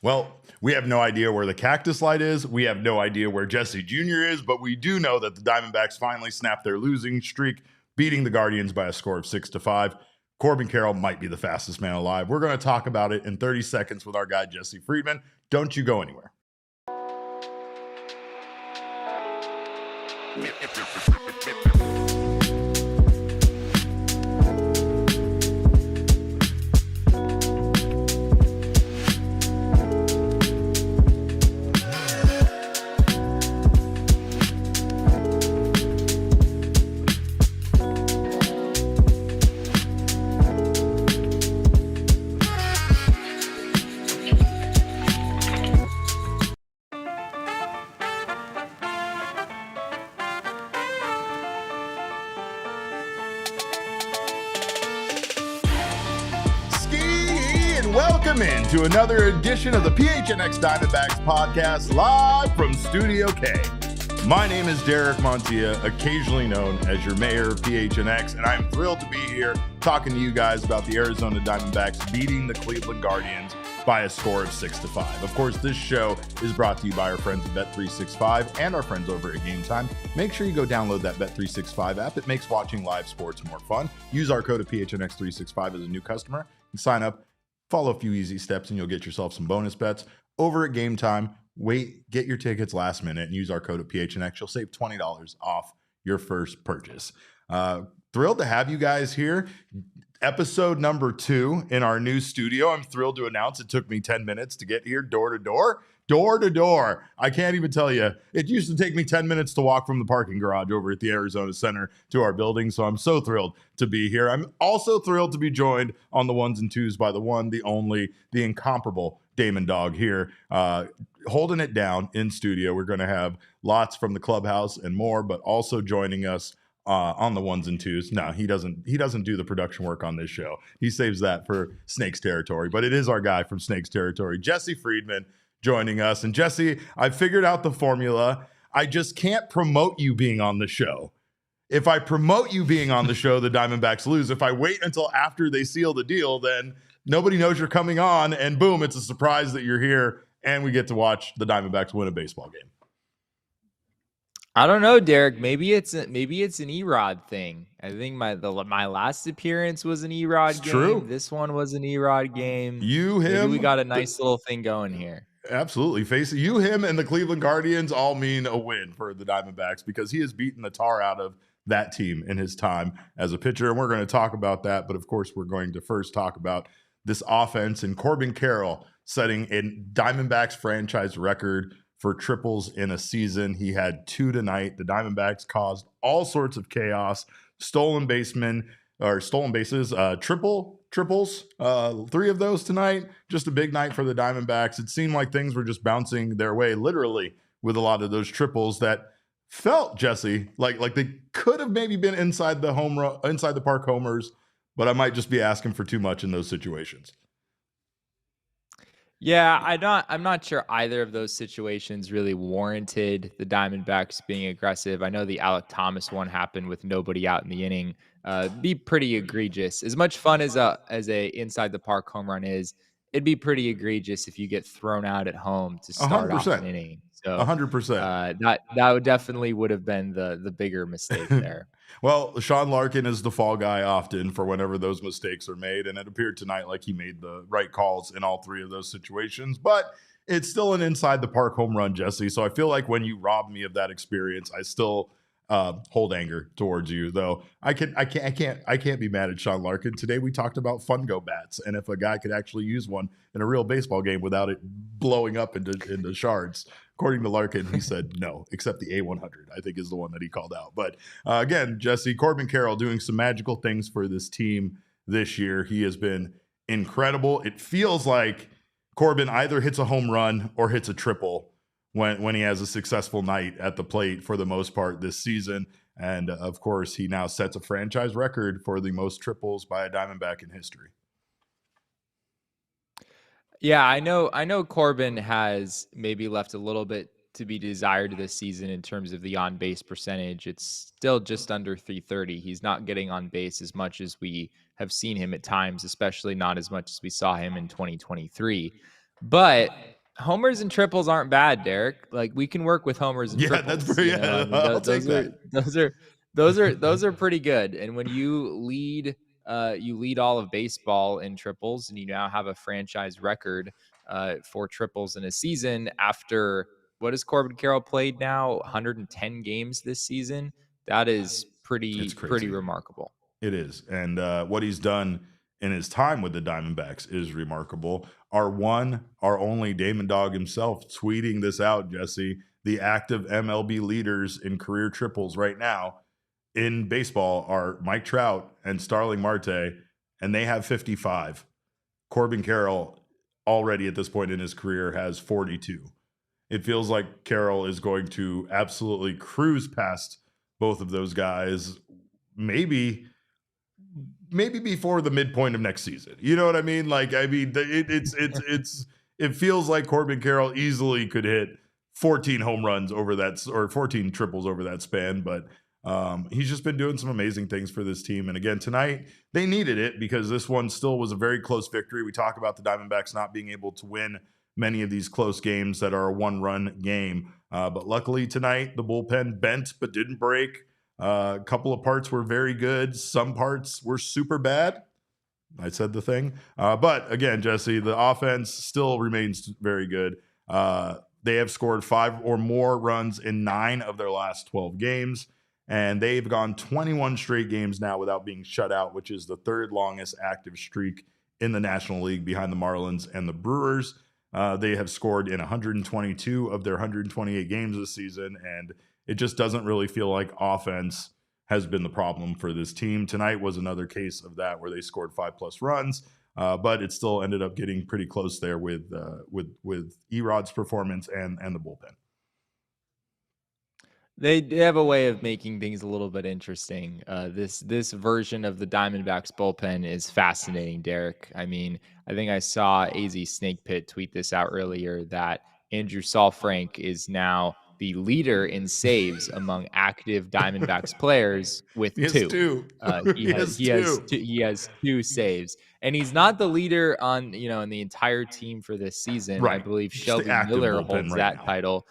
Well, we have no idea where the cactus light is. We have no idea where Jesse Jr. is, but we do know that the Diamondbacks finally snapped their losing streak, beating the Guardians by a score of 6-5. Corbin Carroll might be the fastest man alive. We're going to talk about it in 30 seconds with our guy, Jesse Friedman. Don't you go anywhere. Welcome in to another edition of the PHNX Diamondbacks podcast, live from Studio K. My name is Derek Montilla, occasionally known as your mayor of PHNX, and I'm thrilled to be here talking to you guys about the Arizona Diamondbacks beating the Cleveland Guardians by a score of 6-5. Of course, this show is brought to you by our friends at Bet365 and our friends over at Game Time. Make sure you go download that Bet365 app. It makes watching live sports more fun. Use our code of PHNX365 as a new customer and sign up. Follow a few easy steps and you'll get yourself some bonus bets. Over at Game Time, get your tickets last minute and use our code of PHNX. You'll save $20 off your first purchase. Thrilled to have you guys here. Episode number 2 in our new studio. I'm thrilled to announce it took me 10 minutes to get here, door to door. Door to door. I can't even tell you. It used to take me 10 minutes to walk from the parking garage over at the Arizona Center to our building. So I'm so thrilled to be here. I'm also thrilled to be joined on the ones and twos by the one, the only, the incomparable Damon Dog here, holding it down in studio. We're going to have lots from the clubhouse and more, but also joining us on the ones and twos. No, he doesn't do the production work on this show. He saves that for Snakes Territory, but it is our guy from Snakes Territory, Jesse Friedman, joining us. And Jesse, I figured out the formula. I just can't promote you being on the show. If I promote you being on the show, the Diamondbacks lose. If I wait until after they seal the deal, then nobody knows you're coming on, and boom, it's a surprise that you're here, and we get to watch the Diamondbacks win a baseball game. I don't know, Derek. Maybe it's an Erod thing. I think my last appearance was an Erod game. True. This one was an Erod game. Maybe we got a nice little thing going here. Absolutely. Face it, him, and the Cleveland Guardians all mean a win for the Diamondbacks because he has beaten the tar out of that team in his time as a pitcher. And we're going to talk about that. But of course, we're going to first talk about this offense and Corbin Carroll setting a Diamondbacks franchise record for triples in a season. He had 2 tonight. The Diamondbacks caused all sorts of chaos, stolen bases, triples, 3 of those tonight. Just a big night for the Diamondbacks. It seemed like things were just bouncing their way, literally, with a lot of those triples that felt, Jesse, like they could have maybe been inside the park homers, but I might just be asking for too much in those situations. Yeah, I'm not sure either of those situations really warranted the Diamondbacks being aggressive. I know the Alec Thomas one happened with nobody out in the inning. Be pretty egregious. As much fun as a inside the park home run is, it'd be pretty egregious if you get thrown out at home to start 100%. Off an inning. So 100%. That definitely would have been the bigger mistake there. Well, Sean Larkin is the fall guy often for whenever those mistakes are made, and it appeared tonight like he made the right calls in all 3 of those situations, but it's still an inside the park home run, Jesse. So I feel like when you rob me of that experience, I still hold anger towards you, though. I can't be mad at Sean Larkin. Today we talked about Fungo bats, and if a guy could actually use one in a real baseball game without it blowing up into shards. According to Larkin, he said no, except the A100, I think is the one that he called out. But again, Jesse, Corbin Carroll doing some magical things for this team this year. He has been incredible. It feels like Corbin either hits a home run or hits a triple when he has a successful night at the plate for the most part this season. And of course, he now sets a franchise record for the most triples by a Diamondback in history. Yeah, I know Corbin has maybe left a little bit to be desired this season in terms of the on-base percentage. It's still just under 330. He's not getting on base as much as we have seen him at times, especially not as much as we saw him in 2023. But homers and triples aren't bad, Derek. Like, we can work with homers and Yeah, that's triples. pretty. You know, I Yeah, mean, I'll take that. those are pretty good. And when you lead all of baseball in triples, and you now have a franchise record for triples in a season after, what has Corbin Carroll played now? 110 games this season. That is It's pretty crazy. remarkable. It is. And what he's done in his time with the Diamondbacks is remarkable. Our only Damon Dog himself tweeting this out, Jesse. The active MLB leaders in career triples right now in baseball are Mike Trout and Starling Marte, and they have 55. Corbin Carroll already at this point in his career has 42. It feels like Carroll is going to absolutely cruise past both of those guys, maybe before the midpoint of next season. You know what I mean? Like, I mean, it feels like Corbin Carroll easily could hit 14 home runs over that, or 14 triples over that span. But he's just been doing some amazing things for this team. And again, tonight they needed it because this one still was a very close victory. We talk about the Diamondbacks not being able to win many of these close games that are a one-run game. But luckily tonight, the bullpen bent but didn't break. A couple of parts were very good. Some parts were super bad. I said the thing. But again, Jesse, the offense still remains very good. They have scored 5 or more runs in 9 of their last 12 games. And they've gone 21 straight games now without being shut out, which is the third longest active streak in the National League behind the Marlins and the Brewers. They have scored in 122 of their 128 games this season, and it just doesn't really feel like offense has been the problem for this team. Tonight was another case of that where they scored 5+ runs, but it still ended up getting pretty close there with Erod's performance and the bullpen. They have a way of making things a little bit interesting. This version of the Diamondbacks bullpen is fascinating, Derek. I mean, I think I saw AZ Snake Pit tweet this out earlier that Andrew Saalfrank is now the leader in saves among active Diamondbacks players with He has 2. two. He has 2 saves, and he's not the leader on in the entire team for this season. Right. I believe Just the Shelby active Miller bullpen holds right that now. title.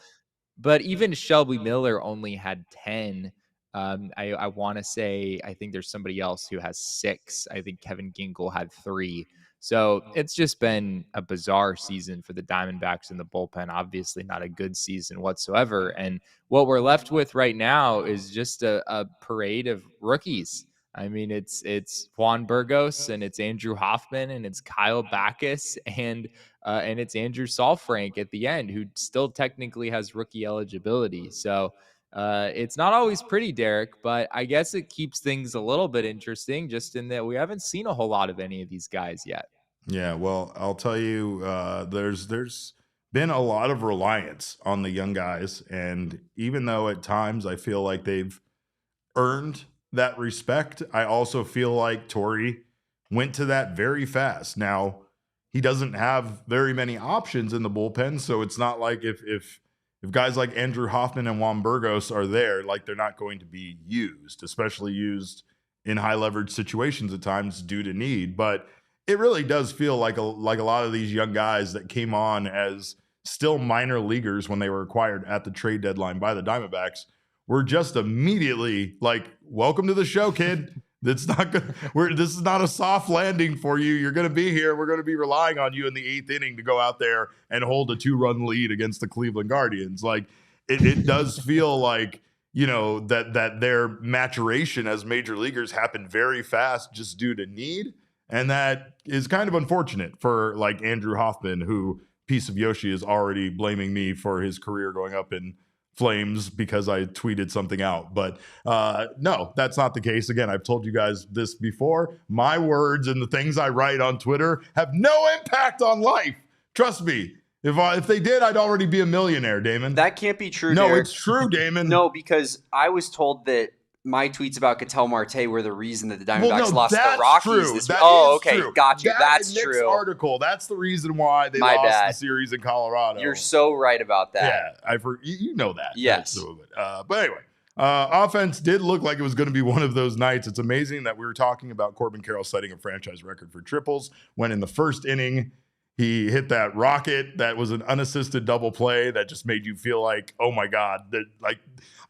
But even Shelby Miller only had 10. I want to say, I think there's somebody else who has 6. I think Kevin Ginkel had 3. So it's just been a bizarre season for the Diamondbacks in the bullpen. Obviously not a good season whatsoever. And what we're left with right now is just a parade of rookies. I mean, it's Juan Burgos, and it's Andrew Hoffman, and it's Kyle Backus, and it's Andrew Saalfrank at the end, who still technically has rookie eligibility. So it's not always pretty, Derek, but I guess it keeps things a little bit interesting, just in that we haven't seen a whole lot of any of these guys yet. Yeah, well, I'll tell you, there's been a lot of reliance on the young guys, and even though at times I feel like they've earned that respect, I also feel like Torey went to that very fast. Now, he doesn't have very many options in the bullpen, so it's not like if guys like Andrew Hoffman and Juan Burgos are there, like they're not going to be used, especially used in high leverage situations at times due to need. But it really does feel like a lot of these young guys that came on as still minor leaguers when they were acquired at the trade deadline by the Diamondbacks were just immediately like, welcome to the show, kid. That's not good. This is not a soft landing for you. You're going to be here. We're going to be relying on you in the 8th inning to go out there and hold a 2-run lead against the Cleveland Guardians. Like it does feel like, that their maturation as major leaguers happened very fast just due to need. And that is kind of unfortunate for like Andrew Hoffman, who piece of Yoshi is already blaming me for his career going up in flames because I tweeted something out. But no, that's not the case. Again, I've told you guys this before. My words and the things I write on Twitter have no impact on life. Trust me. If they did, I'd already be a millionaire, Damon. That can't be true, No, Derek. it's true, Damon. No, because I was told that my tweets about Ketel Marte were the reason that the Diamondbacks lost the Rockies this week. Oh, okay. True. Got you. That's Nick's true. article. That's the reason why they My lost bad. the series in Colorado. You're so right about that. Yeah, you know that. Yes. But anyway, offense did look like it was going to be one of those nights. It's amazing that we were talking about Corbin Carroll setting a franchise record for triples when in the first inning He hit that rocket that was an unassisted double play that just made you feel like, oh my God, that like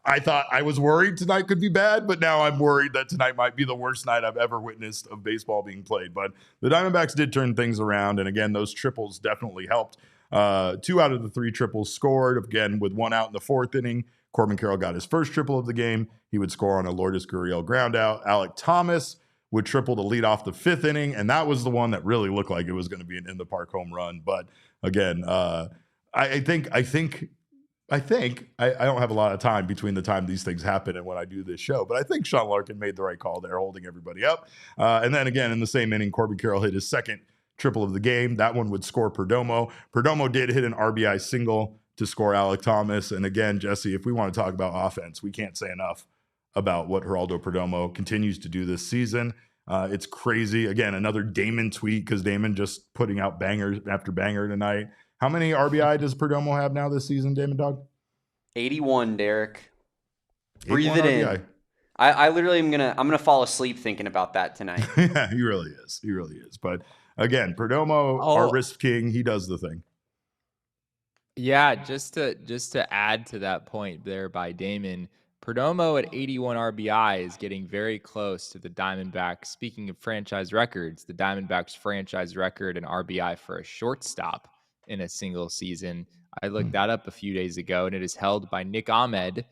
I thought I was worried tonight could be bad, but now I'm worried that tonight might be the worst night I've ever witnessed of baseball being played. But the Diamondbacks did turn things around, and again, those triples definitely helped. 2 out of the 3 triples scored. Again, with 1 out in the 4th inning, Corbin Carroll got his first triple of the game. He would score on a Lourdes Gurriel ground out. Alek Thomas would triple to lead off the 5th inning, and that was the one that really looked like it was going to be an in-the-park home run. But again, I think I don't have a lot of time between the time these things happen and when I do this show, but I think Sean Larkin made the right call there, holding everybody up. And then again, in the same inning, Corbin Carroll hit his second triple of the game. That one would score Perdomo. Perdomo did hit an RBI single to score Alek Thomas. And again, Jesse, if we want to talk about offense, we can't say enough about what Geraldo Perdomo continues to do this season. It's crazy. Again, another Damon tweet, because Damon just putting out banger after banger tonight. How many RBI does Perdomo have now this season, Damon Dog? 81, Derek. Breathe it RBI. In. I literally I'm gonna fall asleep thinking about that tonight. Yeah, he really is. He really is. But again, Perdomo, our risk king, he does the thing. Yeah, just to add to that point there by Damon, Perdomo at 81 RBI is getting very close to the Diamondbacks. Speaking of franchise records, the Diamondbacks franchise record in RBI for a shortstop in a single season. I looked that up a few days ago, and it is held by Nick Ahmed,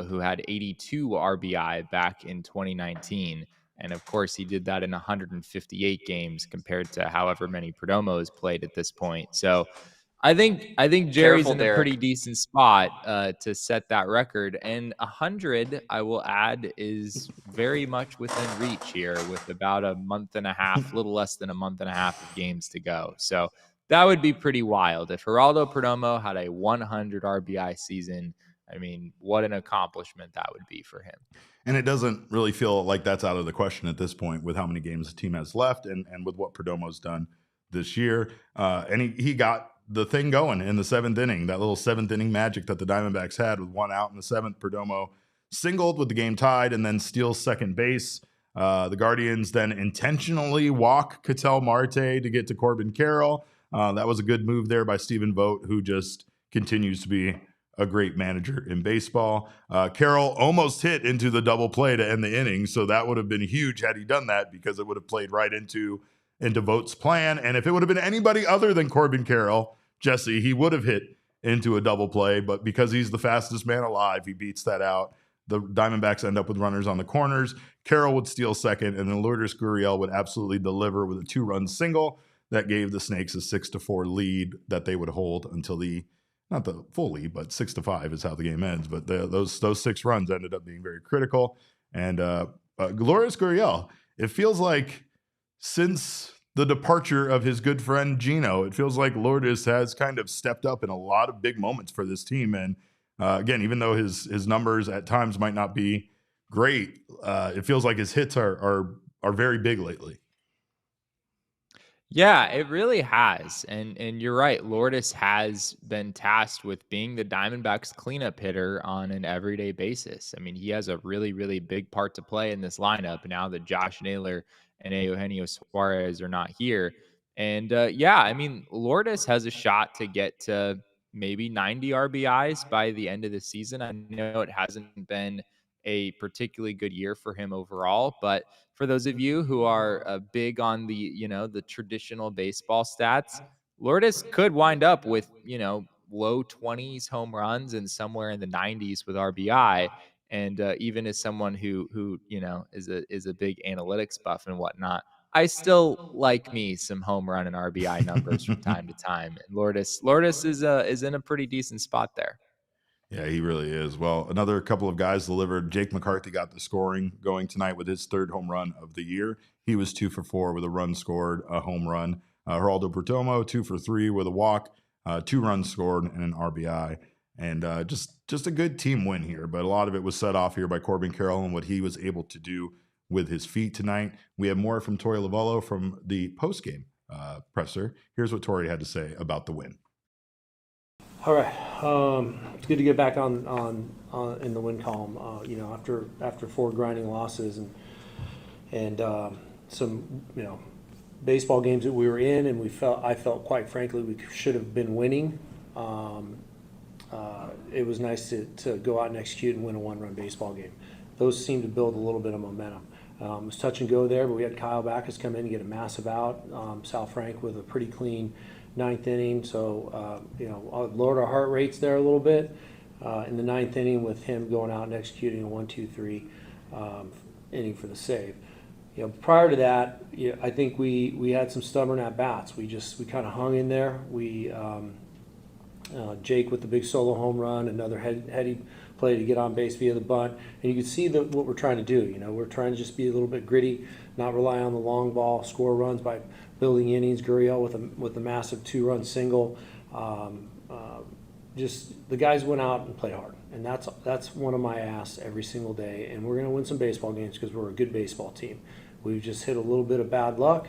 who had 82 RBI back in 2019. And of course, he did that in 158 games compared to however many Perdomo has played at this point. So I think Jerry's in a pretty decent spot to set that record. And 100, I will add, is very much within reach here with about a month and a half, little less than a month and a half of games to go. So that would be pretty wild. If Geraldo Perdomo had a 100 RBI season, I mean, what an accomplishment that would be for him. And it doesn't really feel like that's out of the question at this point with how many games the team has left and with what Perdomo's done this year. And he got the thing going in the 7th inning, that little 7th inning magic that the Diamondbacks had with 1 out in the 7th. Perdomo singled with the game tied and then steals second base. The Guardians then intentionally walk Ketel Marte to get to Corbin Carroll. That was a good move there by Stephen Vogt, who just continues to be a great manager in baseball. Carroll almost hit into the double play to end the inning, so that would have been huge had he done that, because it would have played right into Vogt's plan. And if it would have been anybody other than Corbin Carroll, Jesse, he would have hit into a double play, but because he's the fastest man alive, he beats that out. The Diamondbacks end up with runners on the corners. Carroll would steal second, and then Lourdes Gurriel would absolutely deliver with a 2-run single that gave the Snakes a 6-4 lead that they would hold until not the full lead, but 6-5 is how the game ends. But those 6 runs ended up being very critical. And Lourdes Gurriel, it feels like since the departure of his good friend Gino, it feels like Lourdes has kind of stepped up in a lot of big moments for this team. And again, even though his numbers at times might not be great, it feels like his hits are very big lately. Yeah, it really has. And you're right. Lourdes has been tasked with being the Diamondbacks cleanup hitter on an everyday basis. I mean, he has a really, really big part to play in this lineup now that Josh Naylor and Eugenio Suarez are not here. And yeah, I mean, Lourdes has a shot to get to maybe 90 RBIs by the end of the season. I know it hasn't been a particularly good year for him overall, but for those of you who are big on the traditional baseball stats, Lourdes could wind up with low 20s home runs and somewhere in the 90s with RBI. And even as someone who is a big analytics buff and whatnot, I still like me some home run and RBI numbers from time to time. And Lourdes is in a pretty decent spot there. Yeah, he really is. Well, another couple of guys delivered. Jake McCarthy got the scoring going tonight with his 3rd home run of the year. He was 2 for 4 with a run scored, a home run. Geraldo Perdomo, 2 for 3 with a walk, 2 runs scored, and an RBI. And just a good team win here. But a lot of it was set off here by Corbin Carroll and what he was able to do with his feet tonight. We have more from Torey Lovullo from the postgame presser. Here's what Torey had to say about the win. All right, it's good to get back on in the win column. after 4 grinding losses and some baseball games that we were in, and I felt quite frankly we should have been winning. It was nice to go out and execute and win a one-run baseball game. Those seemed to build a little bit of momentum. It was touch and go there, but we had Kyle Backus come in and get a massive out. Sal Frank with a pretty clean ninth inning. So, lowered our heart rates there a little bit in the ninth inning with him going out and executing a 1-2-3 inning for the save. Prior to that, I think we had some stubborn at-bats. We kind of hung in there. Jake with the big solo home run, another heady play to get on base via the bunt. And you can see what we're trying to do. We're trying to just be a little bit gritty, not rely on the long ball, score runs by building innings. Gurriel with a massive 2-run single. Just the guys went out and played hard. And that's one of my asks every single day. And we're going to win some baseball games because we're a good baseball team. We've just hit a little bit of bad luck.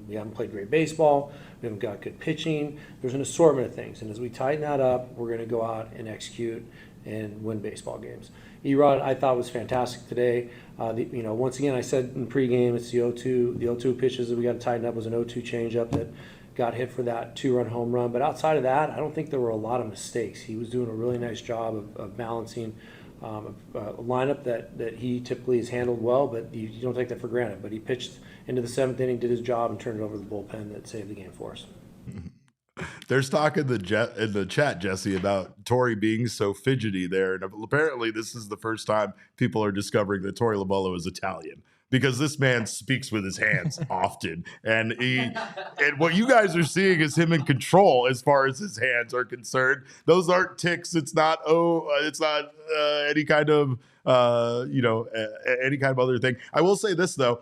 We haven't played great baseball. We haven't got good pitching. There's an assortment of things. And as we tighten that up, we're going to go out and execute and win baseball games. Erod, I thought, was fantastic today. Once again, I said in pregame, it's the 0-2. The 0-2 pitches that we got to tighten up was an 0-2 changeup that got hit for that 2-run home run. But outside of that, I don't think there were a lot of mistakes. He was doing a really nice job of balancing a lineup that he typically has handled well, but you don't take that for granted. But he pitched into the 7th inning, did his job, and turned it over to the bullpen that saved the game for us. There's talk in the chat, Jesse, about Torey being so fidgety there. And apparently this is the first time people are discovering that Torey Lovullo is Italian, because this man speaks with his hands often. And what you guys are seeing is him in control as far as his hands are concerned. Those aren't ticks. It's not any kind of any kind of other thing. I will say this though.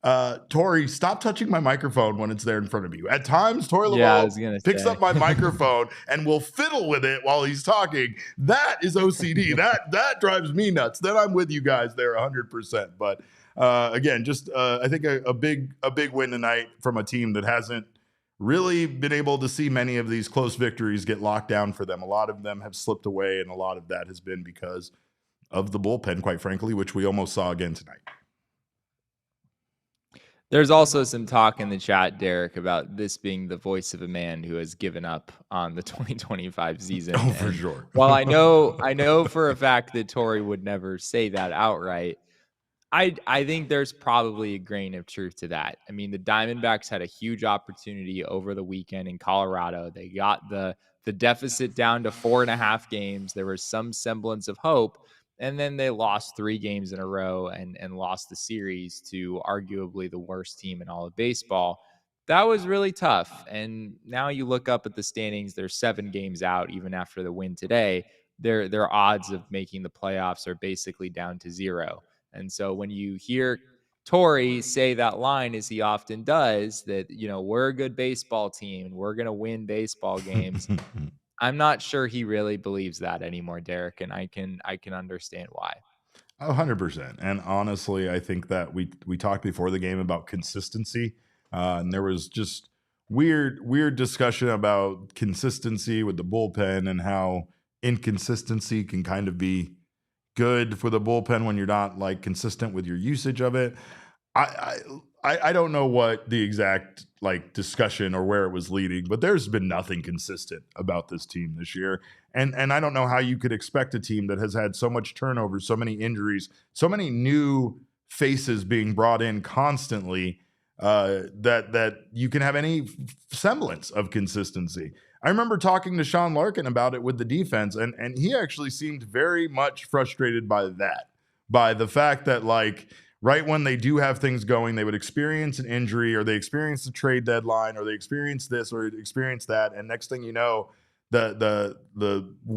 Torey, stop touching my microphone when it's there in front of you. At times, Torey Lovullo picks up my microphone and will fiddle with it while he's talking. That is OCD. That drives me nuts. Then I'm with you guys there 100%. But again, just I think a big win tonight from a team that hasn't really been able to see many of these close victories get locked down for them. A lot of them have slipped away, and a lot of that has been because of the bullpen, quite frankly, which we almost saw again tonight. There's also some talk in the chat, Derek, about this being the voice of a man who has given up on the 2025 season. Oh, for sure. While I know for a fact that Torey would never say that outright, I think there's probably a grain of truth to that. I mean, the Diamondbacks had a huge opportunity over the weekend in Colorado. They got the deficit down to 4.5 games. There was some semblance of hope. And then they lost 3 games in a row and lost the series to arguably the worst team in all of baseball. That was really tough. And now you look up at the standings, they're 7 games out even after the win today. Their odds of making the playoffs are basically down to 0. And so when you hear Torey say that line, as he often does, that, we're a good baseball team and we're going to win baseball games, I'm not sure he really believes that anymore, Derek, and I can understand why. 100%. And honestly, I think that we talked before the game about consistency, and there was just weird discussion about consistency with the bullpen and how inconsistency can kind of be good for the bullpen when you're not like consistent with your usage of it. I don't know what the exact discussion or where it was leading, but there's been nothing consistent about this team this year. And I don't know how you could expect a team that has had so much turnover, so many injuries, so many new faces being brought in constantly, that you can have any semblance of consistency. I remember talking to Sean Larkin about it with the defense, and he actually seemed very much frustrated by that, by the fact that right when they do have things going, they would experience an injury, or they experience the trade deadline, or they experience this or experience that. And next thing you know, the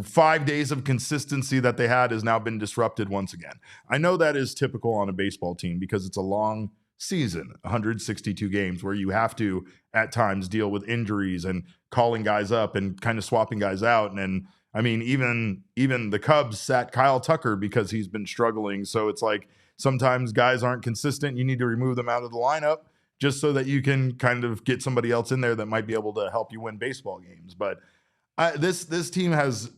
5 days of consistency that they had has now been disrupted once again. I know that is typical on a baseball team because it's a long season, 162 games, where you have to at times deal with injuries and calling guys up and kind of swapping guys out. And I mean, even the Cubs sat Kyle Tucker because he's been struggling. So it's sometimes guys aren't consistent. You need to remove them out of the lineup just so that you can kind of get somebody else in there that might be able to help you win baseball games. But this team has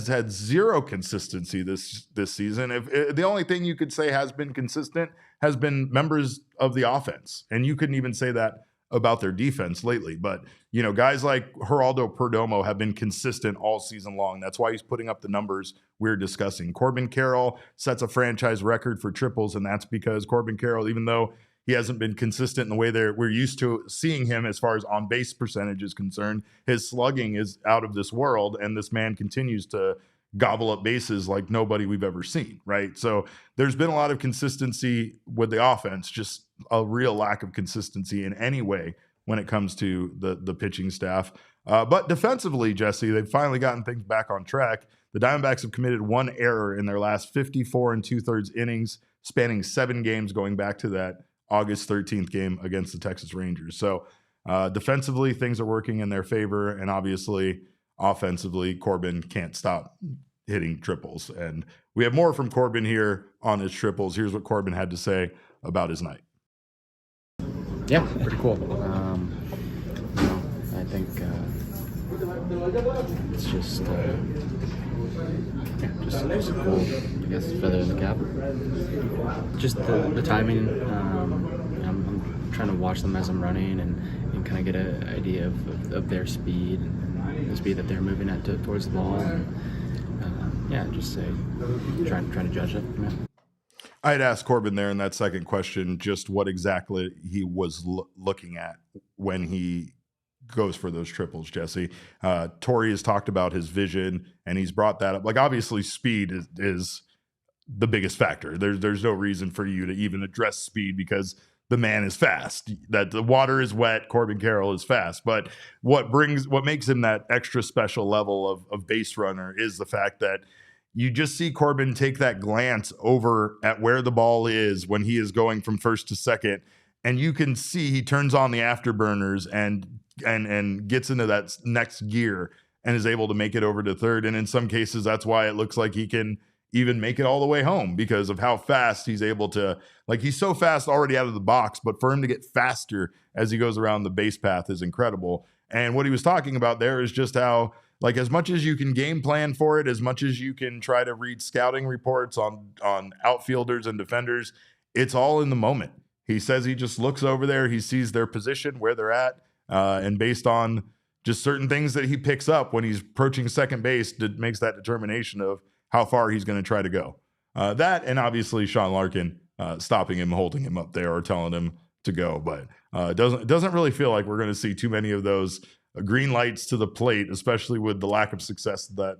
had zero consistency this season. If the only thing you could say has been consistent has been members of the offense, and you couldn't even say that about their defense lately. But, you know, guys like Geraldo Perdomo have been consistent all season long. That's why he's putting up the numbers we're discussing. Corbin Carroll sets a franchise record for triples, and that's because Corbin Carroll, even though he hasn't been consistent in the way that we're used to seeing him as far as on-base percentage is concerned, his slugging is out of this world, and this man continues to gobble up bases like nobody we've ever seen, right? So there's been a lot of consistency with the offense, just a real lack of consistency in any way when it comes to the pitching staff. But defensively, Jesse, they've finally gotten things back on track. The Diamondbacks have committed one error in their last 54 2/3 innings, spanning 7 games going back to that August 13th game against the Texas Rangers. So defensively, things are working in their favor, and obviously offensively, Corbin can't stop hitting triples. And we have more from Corbin here on his triples. Here's what Corbin had to say about his night. Yeah, pretty cool. I think it's just a cool, I guess, feather in the cap. Just the timing. I'm trying to watch them as I'm running and kind of get an idea of their speed and the speed that they're moving at towards the ball. And, just trying to judge it. Yeah. I had asked Corbin there in that second question just what exactly he was looking at when he goes for those triples, Jesse. Torey has talked about his vision, and he's brought that up. Like, obviously, speed is the biggest factor. There's no reason for you to even address speed because the man is fast. That the water is wet, Corbin Carroll is fast. But what makes him that extra special level of base runner is the fact that you just see Corbin take that glance over at where the ball is when he is going from first to second, and you can see he turns on the afterburners and gets into that next gear and is able to make it over to third. And in some cases, that's why it looks like he can even make it all the way home because of how fast he's able to, like, he's so fast already out of the box, but for him to get faster as he goes around the base path is incredible. And what he was talking about there is just how, like, as much as you can game plan for it, as much as you can try to read scouting reports on outfielders and defenders, it's all in the moment. He says he just looks over there, he sees their position, where they're at, and based on just certain things that he picks up when he's approaching second base, makes that determination of how far he's going to try to go. That, and obviously Sean Larkin stopping him, holding him up there, or telling him to go. But it doesn't really feel like we're going to see too many of those green lights to the plate, especially with the lack of success that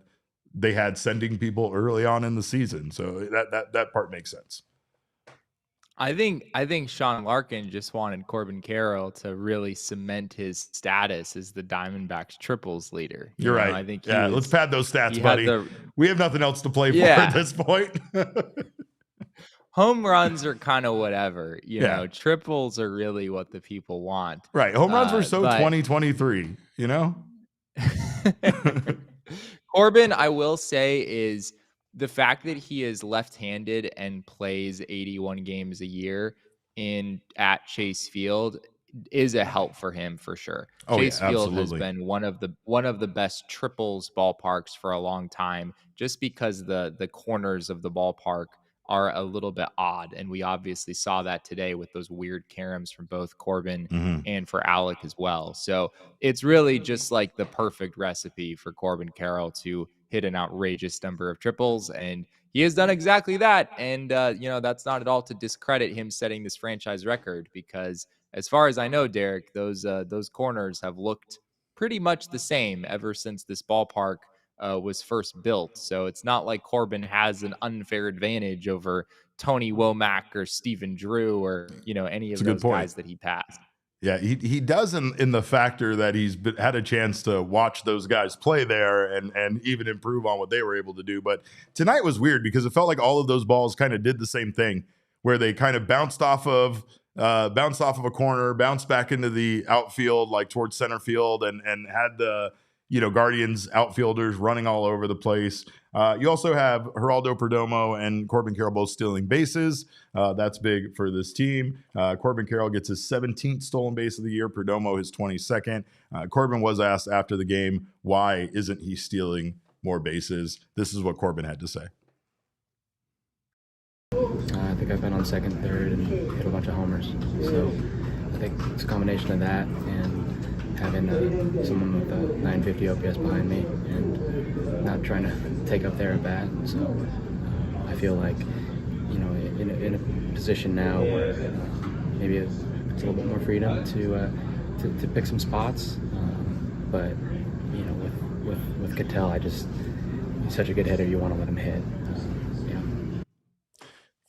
they had sending people early on in the season. So that part makes sense. I think Sean Larkin just wanted Corbin Carroll to really cement his status as the Diamondbacks triples leader. You're right. I think let's pad those stats, buddy. We have nothing else to play for at this point. Home runs are kind of whatever, you know. Triples are really what the people want. Right. Home runs were so 2023, you know? Corbin, I will say, is the fact that he is left-handed and plays 81 games a year at Chase Field is a help for him for sure. Chase Field has been one of the best triples ballparks for a long time, just because the corners of the ballpark are a little bit odd, and we obviously saw that today with those weird caroms from both Corbin and for Alec as well. So it's really just like the perfect recipe for Corbin Carroll to hit an outrageous number of triples, and he has done exactly that. And that's not at all to discredit him setting this franchise record, because as far as I know, Derek, those corners have looked pretty much the same ever since this ballpark was first built. So it's not like Corbin has an unfair advantage over Tony Womack or Stephen Drew or any of those guys that he passed. Yeah, he does in the factor that he's had a chance to watch those guys play there and even improve on what they were able to do. But tonight was weird because it felt like all of those balls kind of did the same thing, where they kind of bounced off of a corner, bounced back into the outfield, like towards center field, and had the Guardians outfielders running all over the place. You also have Geraldo Perdomo and Corbin Carroll both stealing bases. That's big for this team. Corbin Carroll gets his 17th stolen base of the year. Perdomo his 22nd. Corbin was asked after the game, why isn't he stealing more bases? This is what Corbin had to say. I think I've been on second, third, and hit a bunch of homers. So think it's a combination of that and having someone with a 950 OPS behind me and not trying to take up their at bat. So I feel like, in a position now where maybe it's a little bit more freedom to pick some spots. But with Cattell, he's such a good hitter. You want to let him hit.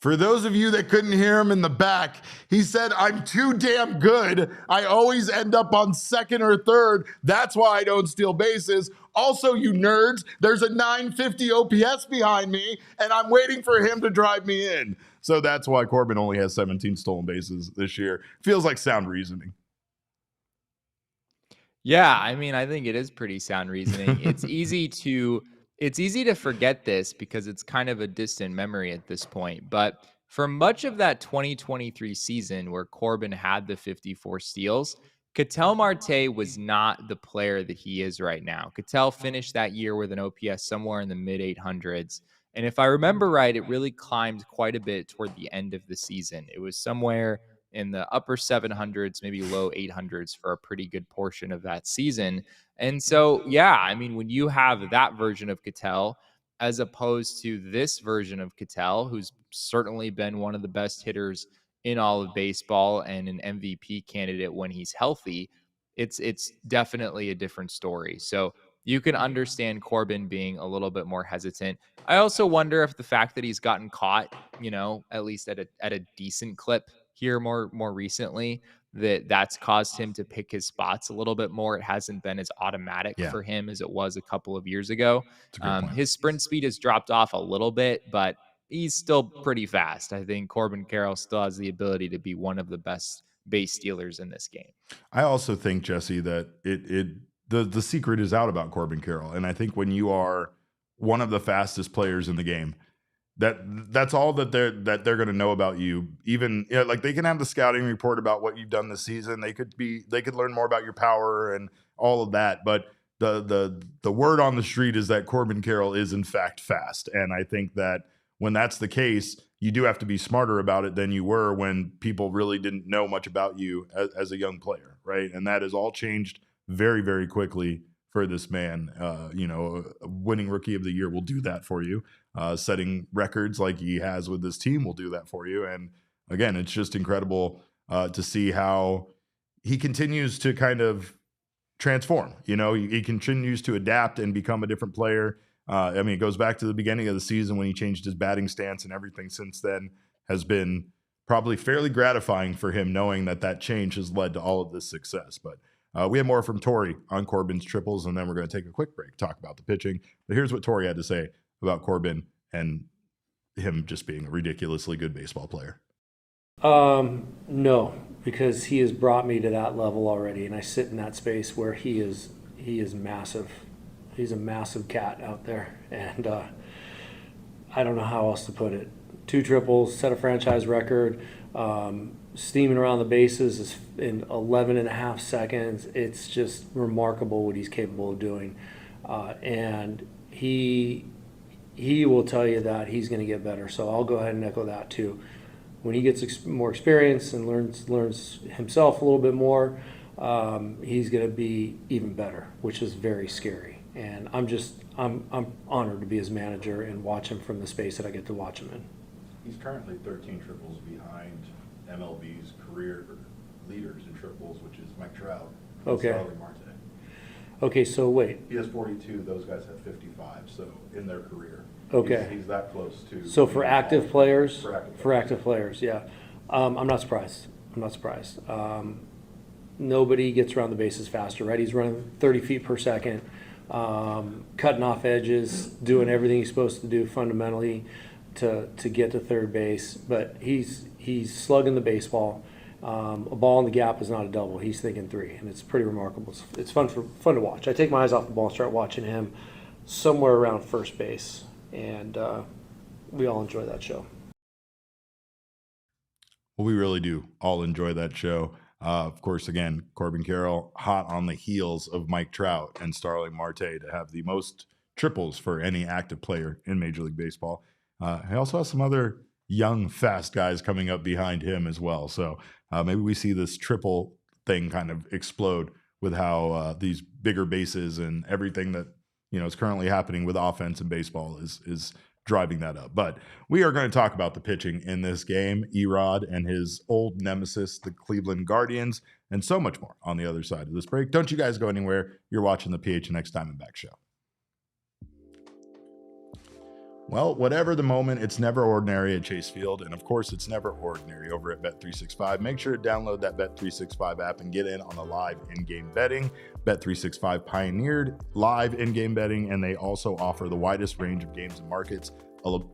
For those of you that couldn't hear him in the back, he said, "I'm too damn good. I always end up on second or third. That's why I don't steal bases. Also, you nerds, there's a 950 OPS behind me, and I'm waiting for him to drive me in." So that's why Corbin only has 17 stolen bases this year. Feels like sound reasoning. Yeah, I mean, I think it is pretty sound reasoning. It's easy to forget this because it's kind of a distant memory at this point. But for much of that 2023 season where Corbin had the 54 steals, Ketel Marte was not the player that he is right now. Ketel finished that year with an OPS somewhere in the mid 800s. And if I remember right, it really climbed quite a bit toward the end of the season. It was somewhere in the upper 700s, maybe low 800s for a pretty good portion of that season. And so, yeah, I mean, when you have that version of Ketel as opposed to this version of Ketel, who's certainly been one of the best hitters in all of baseball and an MVP candidate when he's healthy, it's definitely a different story. So you can understand Corbin being a little bit more hesitant. I also wonder if the fact that he's gotten caught, at least at a decent clip here more recently, that's caused him to pick his spots a little bit more. It hasn't been as automatic for him as it was a couple of years ago. His sprint speed has dropped off a little bit, but he's still pretty fast. I think Corbin Carroll still has the ability to be one of the best base stealers in this game. I also think, Jesse, that the secret is out about Corbin Carroll. And I think when you are one of the fastest players in the game, that's all that they're going to know about you. Even like they can have the scouting report about what you've done this season. They could learn more about your power and all of that. But the word on the street is that Corbin Carroll is in fact fast. And I think that when that's the case, you do have to be smarter about it than you were when people really didn't know much about you as a young player, right? And that has all changed very, very quickly for this man. Winning Rookie of the Year will do that for you. Setting records like he has with this team will do that for you. And again, it's just incredible to see how he continues to kind of transform. He continues to adapt and become a different player. It goes back to the beginning of the season when he changed his batting stance, and everything since then has been probably fairly gratifying for him, knowing that change has led to all of this success. But we have more from Torey on Corbin's triples, and then we're going to take a quick break, talk about the pitching. But here's what Torey had to say about Corbin and him just being a ridiculously good baseball player. No, because he has brought me to that level already, and I sit in that space where he is massive. He's a massive cat out there, and I don't know how else to put it. 2 triples, set a franchise record, steaming around the bases is in 11 and a half seconds. It's just remarkable what he's capable of doing, and he will tell you that he's going to get better. So I'll go ahead and echo that too. When he gets more experience and learns himself a little bit more, he's going to be even better, which is very scary. And I'm honored to be his manager and watch him from the space that I get to watch him in. He's currently 13 triples behind MLB's career leaders in triples, which is Mike Trout and Starling Marte. Okay, so wait. He has 42. Those guys have 55. So in their career, he's that close to. So for active players, yeah, I'm not surprised. Nobody gets around the bases faster, right? He's running 30 feet per second. Cutting off edges, doing everything he's supposed to do fundamentally to get to third base. But he's slugging the baseball. A ball in the gap is not a double. He's thinking 3, and it's pretty remarkable. It's fun to watch. I take my eyes off the ball and start watching him somewhere around first base, and we all enjoy that show. Well, we really do all enjoy that show. Of course, again, Corbin Carroll hot on the heels of Mike Trout and Starling Marte to have the most triples for any active player in Major League Baseball. He also has some other young, fast guys coming up behind him as well. So maybe we see this triple thing kind of explode with how these bigger bases and everything that is currently happening with offense in baseball is driving that up. But we are going to talk about the pitching in this game, Erod and his old nemesis, the Cleveland Guardians, and so much more on the other side of this break. Don't you guys go anywhere. You're watching the PHNX Diamondbacks show. Well, whatever the moment, it's never ordinary at Chase Field. And of course, it's never ordinary over at Bet365. Make sure to download that Bet365 app and get in on the live in-game betting. Bet365 pioneered live in-game betting, and they also offer the widest range of games and markets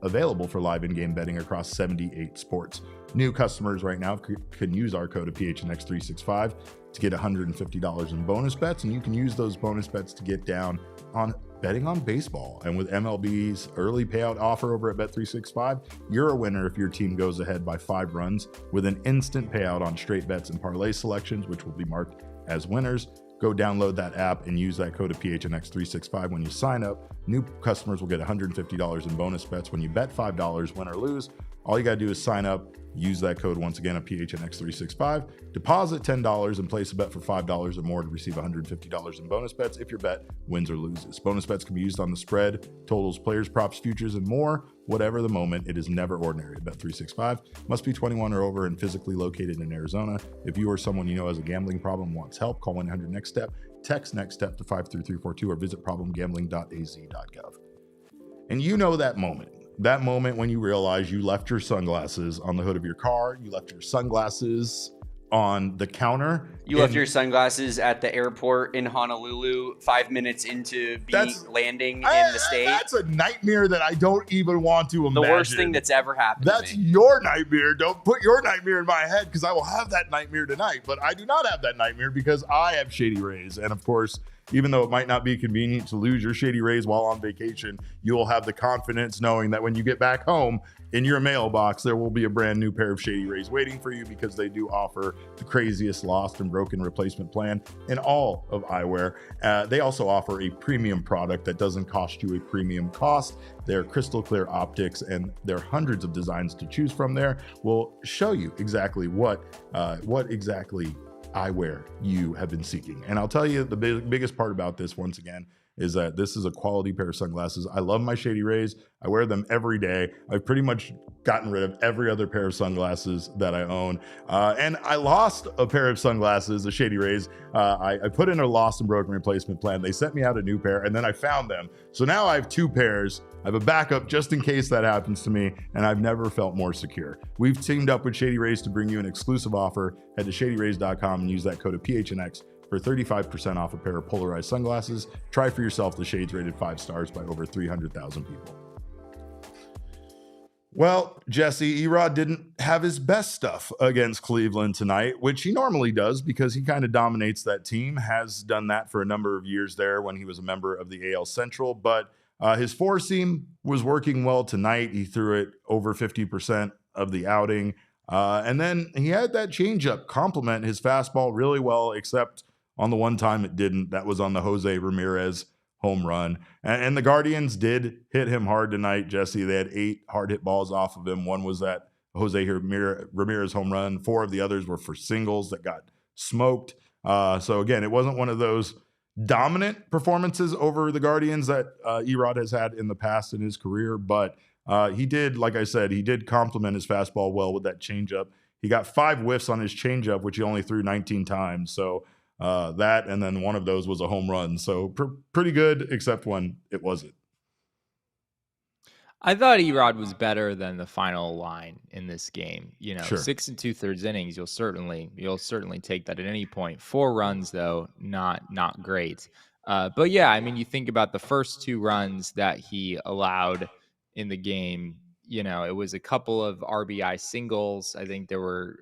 available for live in-game betting across 78 sports. New customers right now can use our code of PHNX365 to get $150 in bonus bets, and you can use those bonus bets to get down on betting on baseball. And with MLB's early payout offer over at Bet365, you're a winner if your team goes ahead by 5 runs with an instant payout on straight bets and parlay selections, which will be marked as winners. Go download that app and use that code of PHNX365 when you sign up. New customers will get $150 in bonus bets when you bet $5, win or lose. All you got to do is sign up, use that code once again at PHNX365, deposit $10 and place a bet for $5 or more to receive $150 in bonus bets if your bet wins or loses. Bonus bets can be used on the spread, totals, players, props, futures, and more. Whatever the moment, it is never ordinary at Bet365. Must be 21 or over and physically located in Arizona. If you or someone you know has a gambling problem wants help, call 1-800-NEXT-STEP, text NEXT STEP to 53342 or visit problemgambling.az.gov. And you know that moment when you realize you left your sunglasses on the hood of your car, you left your sunglasses on the counter. You left your sunglasses at the airport in Honolulu 5 minutes into landing in the state. That's a nightmare that I don't even want to imagine. The worst thing that's ever happened That's to me. your nightmare. Don't put your nightmare in my head because I will have that nightmare tonight. But I do not have that nightmare because I have Shady Rays. And of course, even though it might not be convenient to lose your Shady Rays while on vacation, you will have the confidence knowing that when you get back home, in your mailbox, there will be a brand new pair of Shady Rays waiting for you because they do offer the craziest lost and broken replacement plan in all of eyewear. They also offer a premium product that doesn't cost you a premium cost. Their crystal clear optics and their hundreds of designs to choose from there will show you exactly what exactly eyewear you have been seeking. And I'll tell you the biggest part about this, once again, is that this is a quality pair of sunglasses. I love my Shady Rays. I wear them every day. I've pretty much gotten rid of every other pair of sunglasses that I own. And I lost a pair of sunglasses, the Shady Rays. I put in a lost and broken replacement plan. They sent me out a new pair and then I found them. So now I have 2 pairs. I have a backup just in case that happens to me, and I've never felt more secure. We've teamed up with Shady Rays to bring you an exclusive offer. Head to shadyrays.com and use that code of PHNX for 35% off a pair of polarized sunglasses. Try for yourself the shades rated 5 stars by over 300,000 people. Well, Jesse, Erod didn't have his best stuff against Cleveland tonight, which he normally does because he kind of dominates that team, has done that for a number of years there when he was a member of the AL Central, but his 4-seam was working well tonight. He threw it over 50% of the outing. And then he had that changeup complement his fastball really well, except on the one time it didn't. That was on the Jose Ramirez home run. And the Guardians did hit him hard tonight, Jesse. They had 8 hard hit balls off of him. One was that Jose Ramirez home run. 4 of the others were for singles that got smoked. So again, it wasn't one of those dominant performances over the Guardians that Erod has had in the past in his career, but he did, like I said, he did complement his fastball well with that changeup. He got 5 whiffs on his changeup, which he only threw 19 times. So that, and then one of those was a home run. So pretty good, except when it wasn't. I thought Erod was better than the final line in this game. You know, Sure. 6 2/3 innings. You'll certainly take that at any point. 4 runs though, not great. But yeah, I mean, you think about the first 2 runs that he allowed in the game. You know, it was a couple of RBI singles. I think there were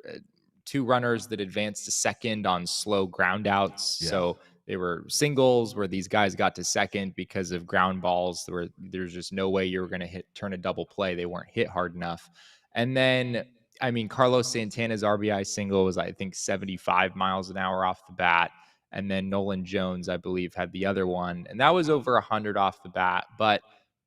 2 runners that advanced to second on slow ground outs. Yeah. So they were singles where these guys got to second because of ground balls. There's just no way you were going to turn a double play. They weren't hit hard enough. And then, I mean, Carlos Santana's RBI single was, I think, 75 miles an hour off the bat. And then Nolan Jones, I believe, had the other one. And that was over 100 off the bat. But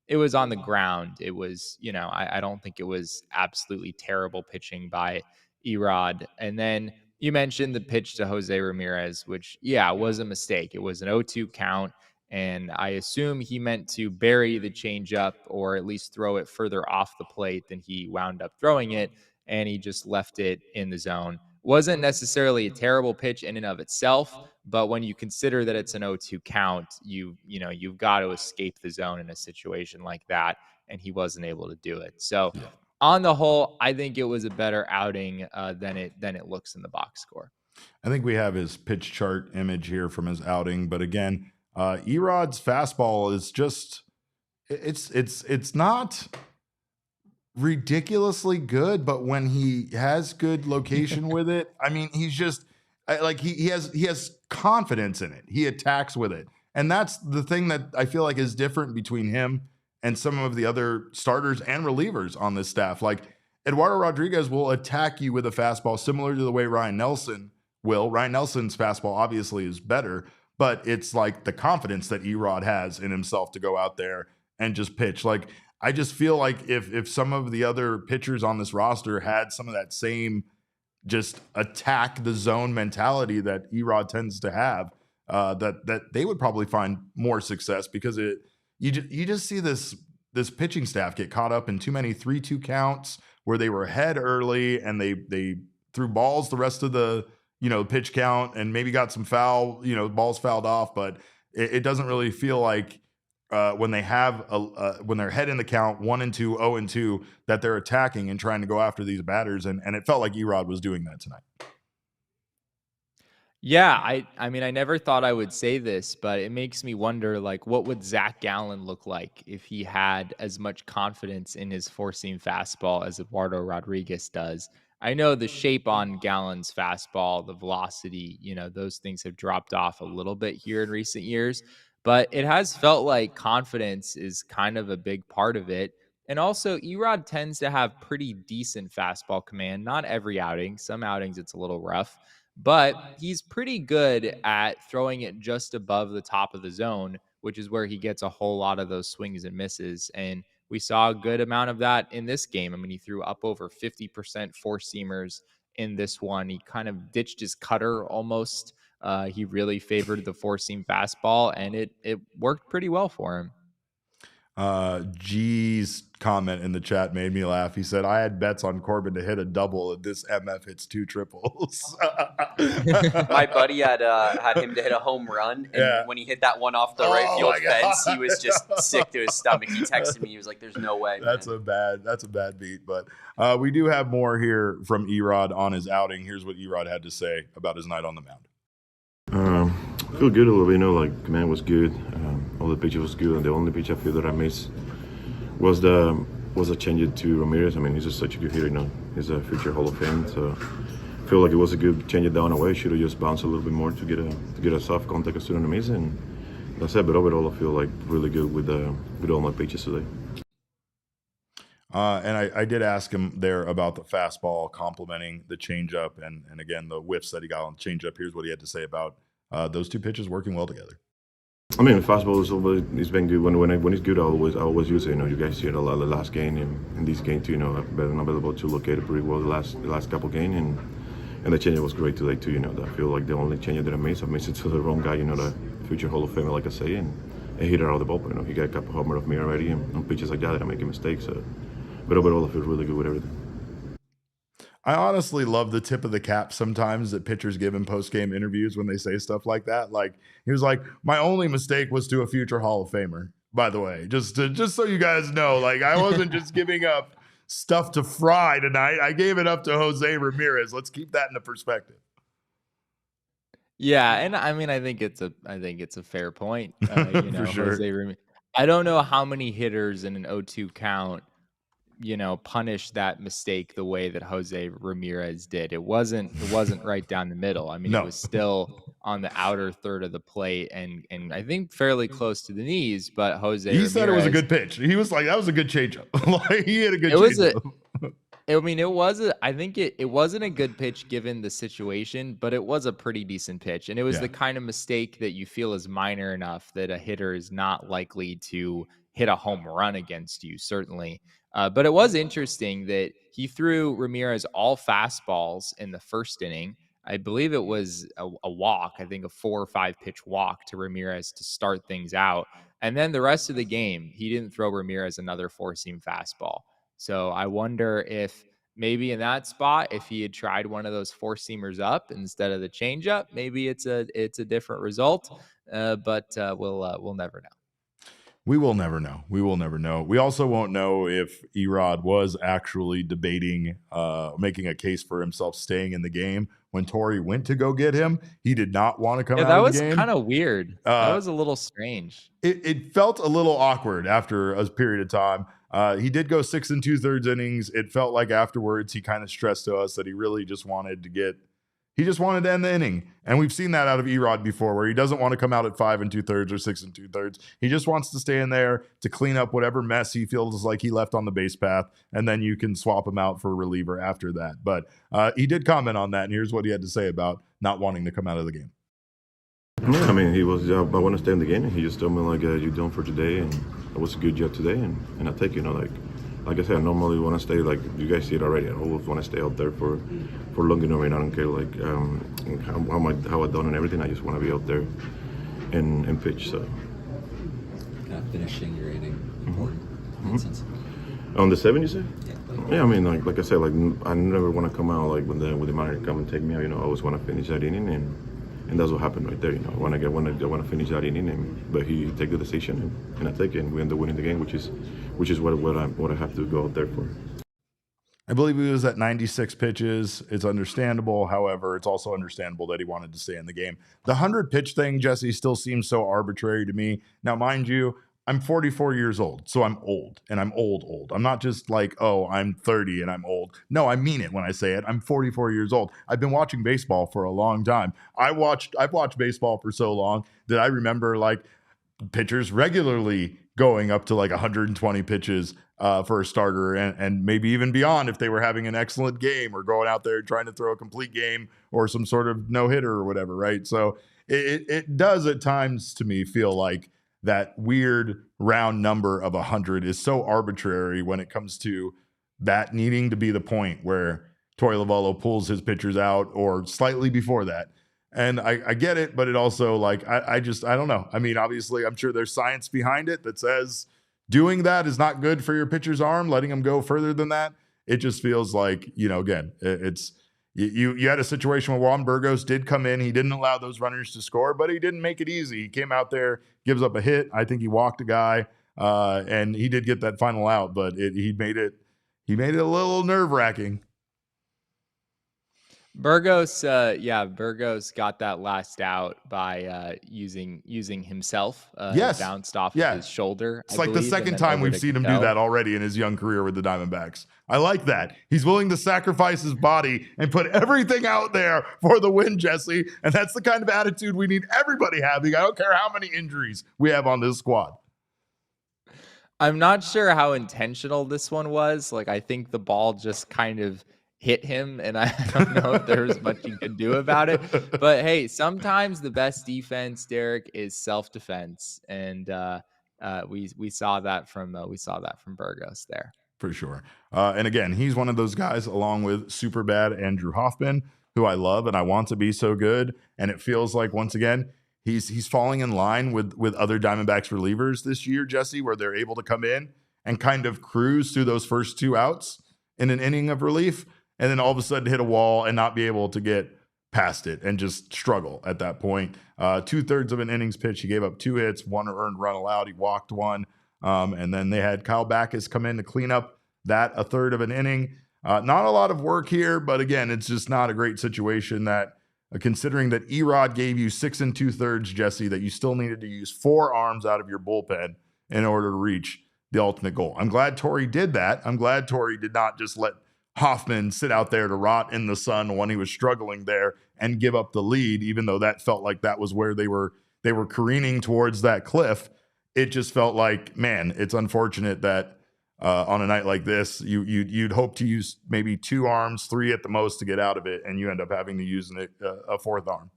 it was on the ground. It was, I don't think it was absolutely terrible pitching by Erod. And then you mentioned the pitch to Jose Ramirez, which, was a mistake. It was an 0-2 count. And I assume he meant to bury the changeup or at least throw it further off the plate than he wound up throwing it. And he just left it in the zone. Wasn't necessarily a terrible pitch in and of itself, but when you consider that it's an 0-2 count, you've got to escape the zone in a situation like that, and he wasn't able to do it. So, on the whole, I think it was a better outing than it looks in the box score. I think we have his pitch chart image here from his outing, but again, Erod's fastball is just it's not ridiculously good, but when he has good location with it, I mean, he's just like he has confidence in it. He attacks with it, and that's the thing that I feel like is different between him and some of the other starters and relievers on this staff. Like Eduardo Rodriguez will attack you with a fastball similar to the way Ryan Nelson will. Ryan Nelson's fastball obviously is better, but it's like the confidence that Erod has in himself to go out there and just pitch. Like, I just feel like if some of the other pitchers on this roster had some of that same just attack the zone mentality that Erod tends to have, that they would probably find more success, because you just see this pitching staff get caught up in too many 3-2 counts where they were ahead early and they threw balls the rest of the pitch count and maybe got some balls fouled off, but it doesn't really feel like when they have when they're ahead in the count 1-2, 0-2, that they're attacking and trying to go after these batters, and it felt like Erod was doing that tonight. Yeah, I mean, I never thought I would say this, but it makes me wonder, like, what would Zach Gallen look like if he had as much confidence in his four-seam fastball as Eduardo Rodriguez does? I know the shape on Gallen's fastball, the velocity, those things have dropped off a little bit here in recent years, but it has felt like confidence is kind of a big part of it. And also, Erod tends to have pretty decent fastball command. Not every outing. Some outings it's a little rough, but he's pretty good at throwing it just above the top of the zone, which is where he gets a whole lot of those swings and misses. And we saw a good amount of that in this game. I mean, he threw up over 50% four-seamers in this one. He kind of ditched his cutter almost. He really favored the four-seam fastball, and it worked pretty well for him. G's comment in the chat made me laugh. He said, I had bets on Corbin to hit a double, and this MF hits 2 triples. My buddy had him to hit a home run, and when he hit that one off the right field fence, he was just sick to his stomach. He texted me. He was like, there's no way, That's a bad beat. But we do have more here from Erod on his outing. Here's what Erod had to say about his night on the mound. I feel good a little bit, like command was good, all the pitches was good, and the only pitch I feel that I missed was a change to Ramirez. I mean, he's just such a good hitter, he's a future Hall of Fame, so I feel like it was a good change it down away. Should have just bounced a little bit more to get a soft contact as soon as I miss, and that's it. But overall, I feel like really good with all my pitches today. And I did ask him there about the fastball complementing the changeup, and again the whiffs that he got on the changeup. Here's what he had to say about those two pitches working well together. I mean, the fastball is always, it's been good. When it's good, I always use it. You guys see it a lot the last game and this game too. I've been able to locate it pretty well the last couple games, and the changeup was great today too. I feel like the only changeup that I missed it to the wrong guy. The future Hall of Famer, like I say, and he hit it out of the ballpark. He got a couple homer of me already, and on pitches like that I make a mistake. So, but overall, I feel really good with everything. I honestly love the tip of the cap sometimes that pitchers give in post-game interviews when they say stuff like that. Like, he was like, my only mistake was to a future Hall of Famer, by the way, just so you guys know, like, I wasn't just giving up stuff to Fry tonight. I gave it up to Jose Ramirez. Let's keep that into perspective. Yeah, and I mean, I think it's a fair point. For sure. Jose Ramirez. I don't know how many hitters in an 0-2 count punish that mistake the way that Jose Ramirez did. It wasn't right down the middle. I mean, It was still on the outer third of the plate and I think fairly close to the knees, but Jose Ramirez, said it was a good pitch. He was like, that was a good changeup. Like, he had a good changeup. I mean, I think it wasn't a good pitch given the situation, but it was a pretty decent pitch. And it was the kind of mistake that you feel is minor enough that a hitter is not likely to hit a home run against you, certainly. But it was interesting that he threw Ramirez all fastballs in the first inning. I believe it was a walk, I think a 4 or 5 pitch walk to Ramirez to start things out. And then the rest of the game, he didn't throw Ramirez another 4-seam fastball. So I wonder if maybe in that spot, if he had tried one of those 4-seamers up instead of the changeup, maybe it's a different result. But we'll never know. We will never know. We will never know. We also won't know if Erod was actually debating making a case for himself staying in the game when Torey went to go get him. He did not want to come out of the game. That was kind of weird. That was a little strange. It felt a little awkward after a period of time. He did go 6 2/3 innings. It felt like afterwards he kind of stressed to us that he really just wanted to end the inning. And we've seen that out of Erod before, where he doesn't want to come out at 5 2/3 or 6 2/3. He just wants to stay in there to clean up whatever mess he feels like he left on the base path. And then you can swap him out for a reliever after that. But he did comment on that. And here's what he had to say about not wanting to come out of the game. Yeah, I mean, he was, I want to stay in the game. And he just told me, like, you're done for today. And it was a good job today. And I take, like I said, I normally want to stay, like you guys see it already. I always want to stay out there for long enough. And I don't care like how I done and everything. I just want to be out there and pitch. So kind of finishing your inning important in that sense. On the 7, you say? Yeah. I mean, like I said, like I never want to come out like when the manager come and take me out. I always want to finish that inning, and that's what happened right there. I want to finish that inning, but he take the decision, and I take it, and we end up winning the game, which is what I have to go out there for. I believe he was at 96 pitches. It's understandable. However, it's also understandable that he wanted to stay in the game. The 100-pitch thing, Jesse, still seems so arbitrary to me. Now, mind you, I'm 44 years old, so I'm old, and I'm old. I'm not just like, oh, I'm 30 and I'm old. No, I mean it when I say it. I'm 44 years old. I've been watching baseball for a long time. I've watched baseball for so long that I remember like pitchers regularly going up to like 120 pitches for a starter and maybe even beyond if they were having an excellent game or going out there trying to throw a complete game or some sort of no-hitter or whatever, right? So it does at times to me feel like that weird round number of 100 is so arbitrary when it comes to that needing to be the point where Torey Lovullo pulls his pitchers out or slightly before that. And I get it, but it also like, I don't know. I mean, obviously I'm sure there's science behind it that says doing that is not good for your pitcher's arm, letting him go further than that. It just feels like, again, it's, you had a situation where Juan Burgos did come in. He didn't allow those runners to score, but he didn't make it easy. He came out there, gives up a hit. I think he walked a guy, and he did get that final out, but he made it a little nerve-wracking. Burgos got that last out by using himself. Yes. Bounced off of his shoulder. It's like the second time we've seen him do that already in his young career with the Diamondbacks. I like that. He's willing to sacrifice his body and put everything out there for the win, Jesse. And that's the kind of attitude we need everybody having. I don't care how many injuries we have on this squad. I'm not sure how intentional this one was. Like, I think the ball just kind of hit him, and I don't know if there was much you could do about it. But hey, sometimes the best defense, Derek, is self-defense, and we saw that from Burgos there for sure. And again, he's one of those guys, along with super bad Andrew Hoffman, who I love and I want to be so good. And it feels like once again he's falling in line with other Diamondbacks relievers this year, Jesse, where they're able to come in and kind of cruise through those first 2 outs in an inning of relief, and then all of a sudden hit a wall and not be able to get past it and just struggle at that point. 2/3 of an innings pitch, he gave up 2 hits, 1 earned run allowed, he walked 1. And then they had Kyle Backus come in to clean up that 1/3 of an inning. Not a lot of work here, but again, it's just not a great situation that considering that Erod gave you 6 2/3, Jesse, that you still needed to use 4 arms out of your bullpen in order to reach the ultimate goal. I'm glad Torey did that. I'm glad Torey did not just let Hoffman sit out there to rot in the sun when he was struggling there and give up the lead, even though that felt like that was where they were careening towards that cliff. It just felt like, man, it's unfortunate that on a night like this, you'd hope to use maybe 2 arms, 3 at the most to get out of it, and you end up having to use a 4th arm.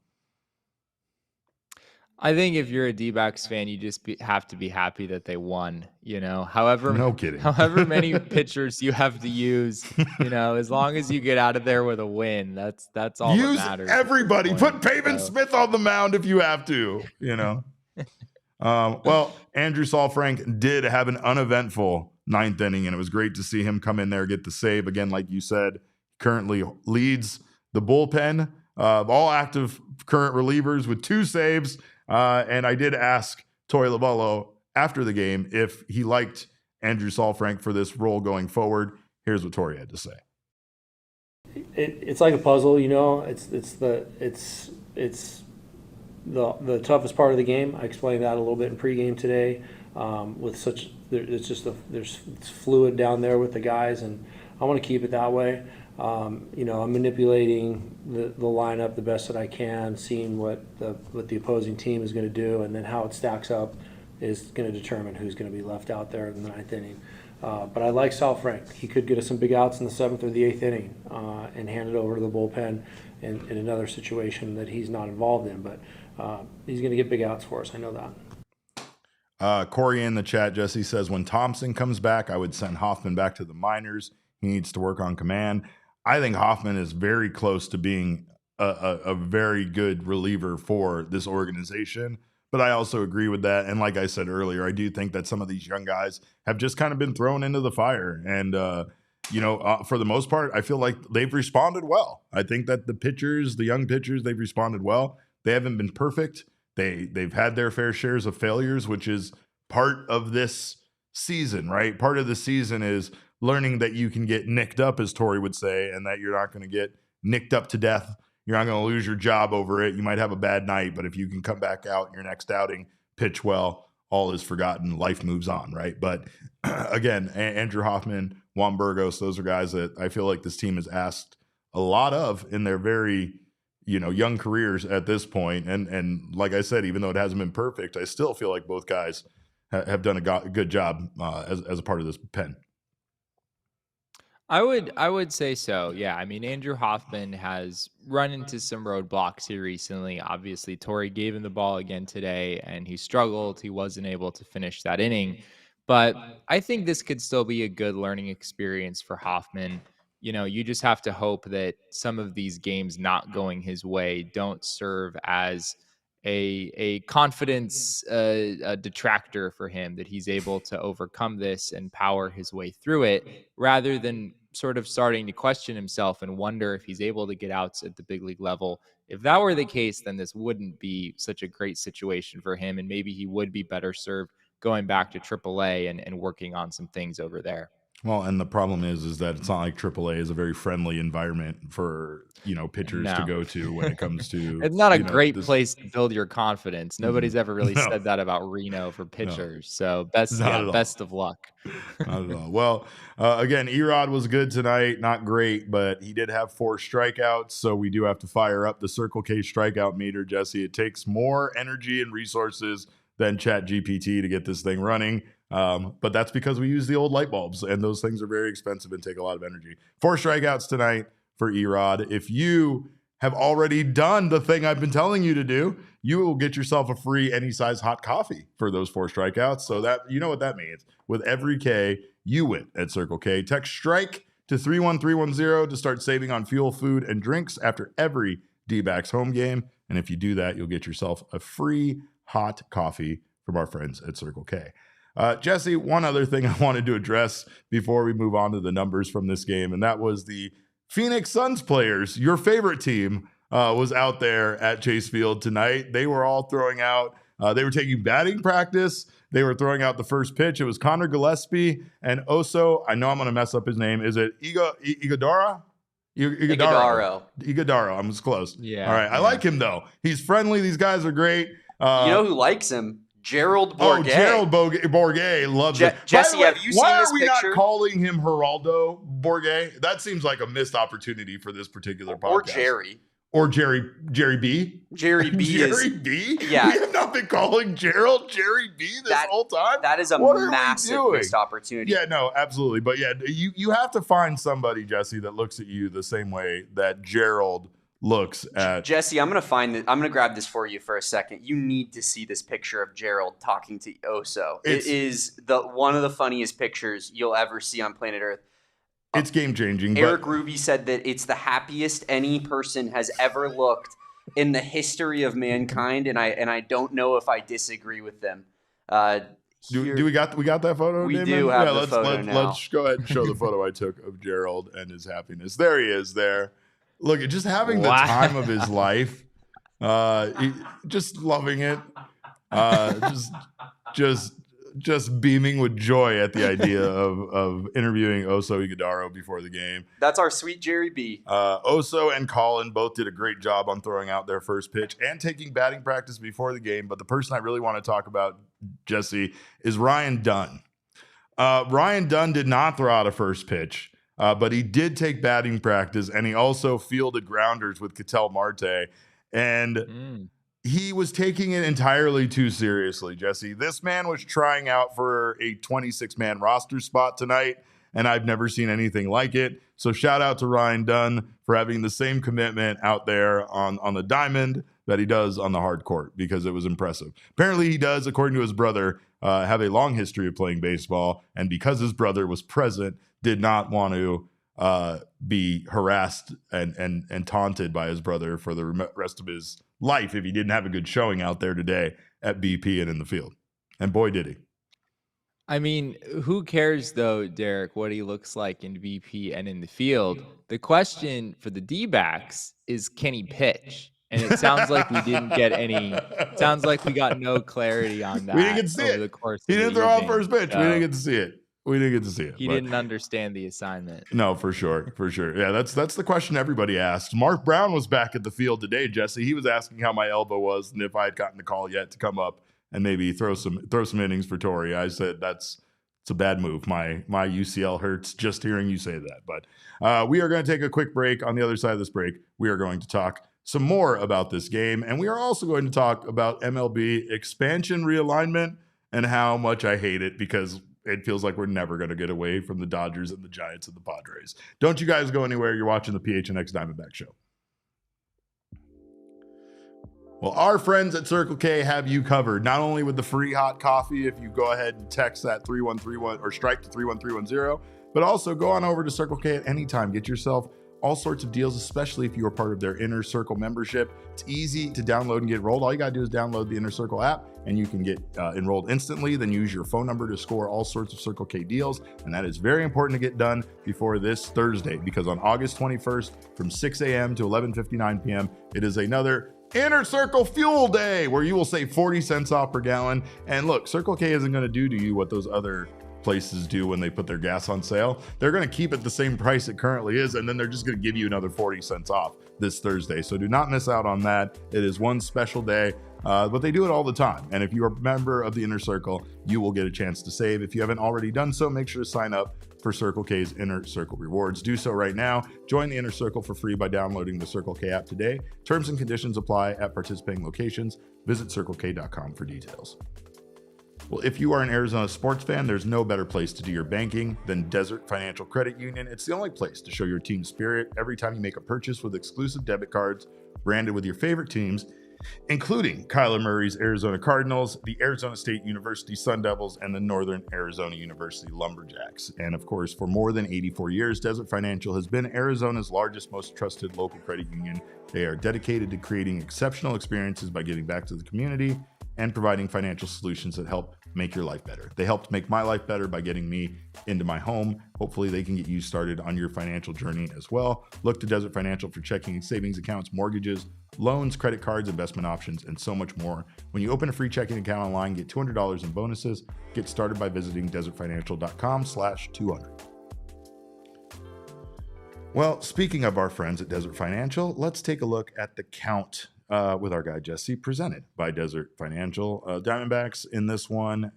I think if you're a Dbacks fan, you just have to be happy that they won. However, no kidding. However many pitchers you have to use, as long as you get out of there with a win, that's all use that matters. Everybody, put Pavin Smith on the mound if you have to. Well, Andrew Saalfrank did have an uneventful 9th inning, and it was great to see him come in there, get the save again. Like you said, currently leads the bullpen of all active current relievers with 2 saves. And I did ask Torey Lovullo after the game if he liked Andrew Saalfrank for this role going forward. Here's what Torey had to say. It's like a puzzle, It's the toughest part of the game. I explained that a little bit in pregame today. It's fluid down there with the guys, and I want to keep it that way. I'm manipulating the lineup the best that I can, seeing what the opposing team is going to do, and then how it stacks up is going to determine who's going to be left out there in the 9th inning. But I like Saalfrank. He could get us some big outs in the 7th or the 8th inning and hand it over to the bullpen in another situation that he's not involved in. But he's going to get big outs for us. I know that. Corey in the chat, Jesse says, when Thompson comes back, I would send Hoffman back to the minors. He needs to work on command. I think Hoffman is very close to being a very good reliever for this organization. But I also agree with that. And like I said earlier, I do think that some of these young guys have just kind of been thrown into the fire. And, for the most part, I feel like they've responded well. I think that the young pitchers, they've responded well. They haven't been perfect. They've had their fair shares of failures, which is part of this season, right? Part of the season is learning that you can get nicked up, as Torey would say, and that you're not going to get nicked up to death. You're not going to lose your job over it. You might have a bad night, but if you can come back out in your next outing, pitch well, all is forgotten. Life moves on, right? But again, Andrew Hoffman, Juan Burgos, those are guys that I feel like this team has asked a lot of in their very, young careers at this point. And like I said, even though it hasn't been perfect, I still feel like both guys have done a good job as a part of this pen. I would say so. Yeah. I mean, Andrew Hoffman has run into some roadblocks here recently. Obviously, Torey gave him the ball again today, and he struggled. He wasn't able to finish that inning. But I think this could still be a good learning experience for Hoffman. You just have to hope that some of these games not going his way don't serve as a confidence a detractor for him, that he's able to overcome this and power his way through it, rather than sort of starting to question himself and wonder if he's able to get outs at the big league level. If that were the case, then this wouldn't be such a great situation for him, and maybe he would be better served going back to AAA and working on some things over there. Well, and the problem is that it's not like AAA is a very friendly environment for, pitchers to go to when it comes to. It's not a great place to build your confidence. Nobody's ever really said that about Reno for pitchers. So best of luck. Not at all. Well, again, Erod was good tonight. Not great, but he did have 4 strikeouts. So we do have to fire up the Circle K strikeout meter, Jesse. It takes more energy and resources than ChatGPT to get this thing running. But that's because we use the old light bulbs, and those things are very expensive and take a lot of energy. 4 strikeouts tonight for Erod. If you have already done the thing I've been telling you to do, you will get yourself a free any size hot coffee for those 4 strikeouts. So that, you know what that means. With every K, you win at Circle K. Text STRIKE to 31310 to start saving on fuel, food, and drinks after every Dbacks home game. And if you do that, you'll get yourself a free hot coffee from our friends at Circle K. Jesse, one other thing I wanted to address before we move on to the numbers from this game, and that was the Phoenix Suns players. Your favorite team was out there at Chase Field tonight. They were all throwing out, they were taking batting practice. They were throwing out the first pitch. It was Connor Gillespie and Oso. I know I'm going to mess up his name. Is it Igudaro? Igudaro. I'm close. Yeah. All right. I like him, though. He's friendly. These guys are great. You know who likes him? Gerald Bourguet. Oh, Gerald Bourguet loves it. Jesse, have you seen this picture? Why are we not calling him Geraldo Bourguet? That seems like a missed opportunity for this particular podcast. Or Jerry. Or Jerry B. Jerry B. Jerry B. Yeah. We have not been calling Gerald Jerry B. this whole time. That is a massive missed opportunity. Yeah, no, absolutely. But yeah, you have to find somebody, Jesse, that looks at you the same way that Gerald looks at. Jesse, I'm gonna grab this for you for a second. You need to see this picture of Gerald talking to Oso. It is one of the funniest pictures you'll ever see on planet Earth. It's game changing. Eric Ruby said that it's the happiest any person has ever looked in the history of mankind, and I don't know if I disagree with them. Do we got that photo? We Damon? do have the photo now. Let's go ahead and show the photo I took of Gerald and his happiness. There he is. There, look, just having the time of his life. Just loving it. Just beaming with joy at the idea of interviewing Oso Ighodaro before the game. That's our sweet Jerry B. Oso and Colin both did a great job on throwing out their first pitch and taking batting practice before the game. But the person I really want to talk about, Jesse, is Ryan Dunn. Ryan Dunn did not throw out a first pitch, but he did take batting practice, and he also fielded grounders with Ketel Marte. And he was taking it entirely too seriously, Jesse. This man was trying out for a 26-man roster spot tonight, and I've never seen anything like it. So shout out to Ryan Dunn for having the same commitment out there on the diamond that he does on the hard court, because it was impressive. Apparently he does, according to his brother, have a long history of playing baseball, and because his brother was present, did not want to be harassed and taunted by his brother for the rest of his life if he didn't have a good showing out there today at BP and in the field. And boy, did he. I mean, who cares though, Derek, what he looks like in BP and in the field? The question for the D-backs is, can he pitch? And it sounds like we didn't get any. Sounds like we got no clarity on that. We didn't get to see it. The course he didn't throw out first pitch. So we didn't get to see it. We didn't get to see it. He didn't understand the assignment. No, for sure. Yeah, that's the question everybody asked. Mark Brown was back at the field today, Jesse. He was asking how my elbow was and if I had gotten the call yet to come up and maybe throw some innings for Torey. I said it's a bad move. My UCL hurts just hearing you say that. But we are going to take a quick break. On the other side of this break, we are going to talk some more about this game, and we are also going to talk about MLB expansion realignment and how much I hate it, because it feels like we're never going to get away from the Dodgers and the Giants and the Padres. Don't you guys go anywhere. You're watching the PHNX Diamondback Show. Well, our friends at Circle K have you covered, not only with the free hot coffee if you go ahead and text that 3131 or strike to 31310, but also go on over to Circle K at any time. Get yourself all sorts of deals, especially if you are part of their Inner Circle membership. It's easy to download and get enrolled. All you got to do is download the Inner Circle app, and you can get enrolled instantly. Then use your phone number to score all sorts of Circle K deals. And that is very important to get done before this Thursday, because on August 21st from 6 a.m. to 11:59 p.m., it is another Inner Circle Fuel Day, where you will save 40 cents off per gallon. And look, Circle K isn't going to do to you what those other places do when they put their gas on sale. They're going to keep it the same price it currently is, and then they're just going to give you another 40 cents off this Thursday. So do not miss out on that. It is one special day, but they do it all the time. And if you are a member of the Inner Circle, you will get a chance to save. If you haven't already done so, make sure to sign up for Circle K's Inner Circle Rewards. Do so right now. Join the Inner Circle for free by downloading the Circle K app today. Terms and conditions apply at participating locations. Visit CircleK.com for details. Well, if you are an Arizona sports fan, there's no better place to do your banking than Desert Financial Credit Union. It's the only place to show your team spirit every time you make a purchase with exclusive debit cards branded with your favorite teams, including Kyler Murray's Arizona Cardinals, the Arizona State University Sun Devils, and the Northern Arizona University Lumberjacks. And of course, for more than 84 years, Desert Financial has been Arizona's largest, most trusted local credit union. They are dedicated to creating exceptional experiences by giving back to the community and providing financial solutions that help make your life better. They helped make my life better by getting me into my home. Hopefully they can get you started on your financial journey as well. Look to Desert Financial for checking and savings accounts, mortgages, loans, credit cards, investment options, and so much more. When you open a free checking account online, get $200 in bonuses. Get started by visiting desertfinancial.com/200. Well, speaking of our friends at Desert Financial, let's take a look at the count with our guy Jesse, presented by Desert Financial. Diamondbacks in this one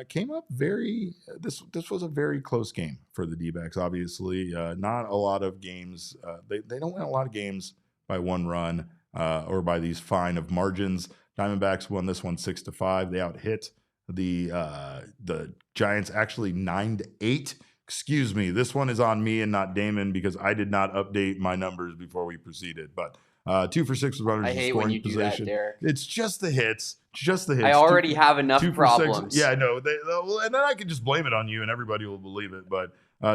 came up this was a very close game for the Dbacks. Obviously, not a lot of games. They don't win a lot of games by 1 run or by these fine of margins. Diamondbacks won this one 6-5. They out-hit the Giants actually 9-8. Excuse me, this one is on me and not Damon because I did not update my numbers before we proceeded. But 2 for 6 with runners in I hate scoring when you do position. that, Derek. It's just the hits. Just the hits. I already have enough 2 for 6. problems. Yeah, I know. And then I can just blame it on you and everybody will believe it. But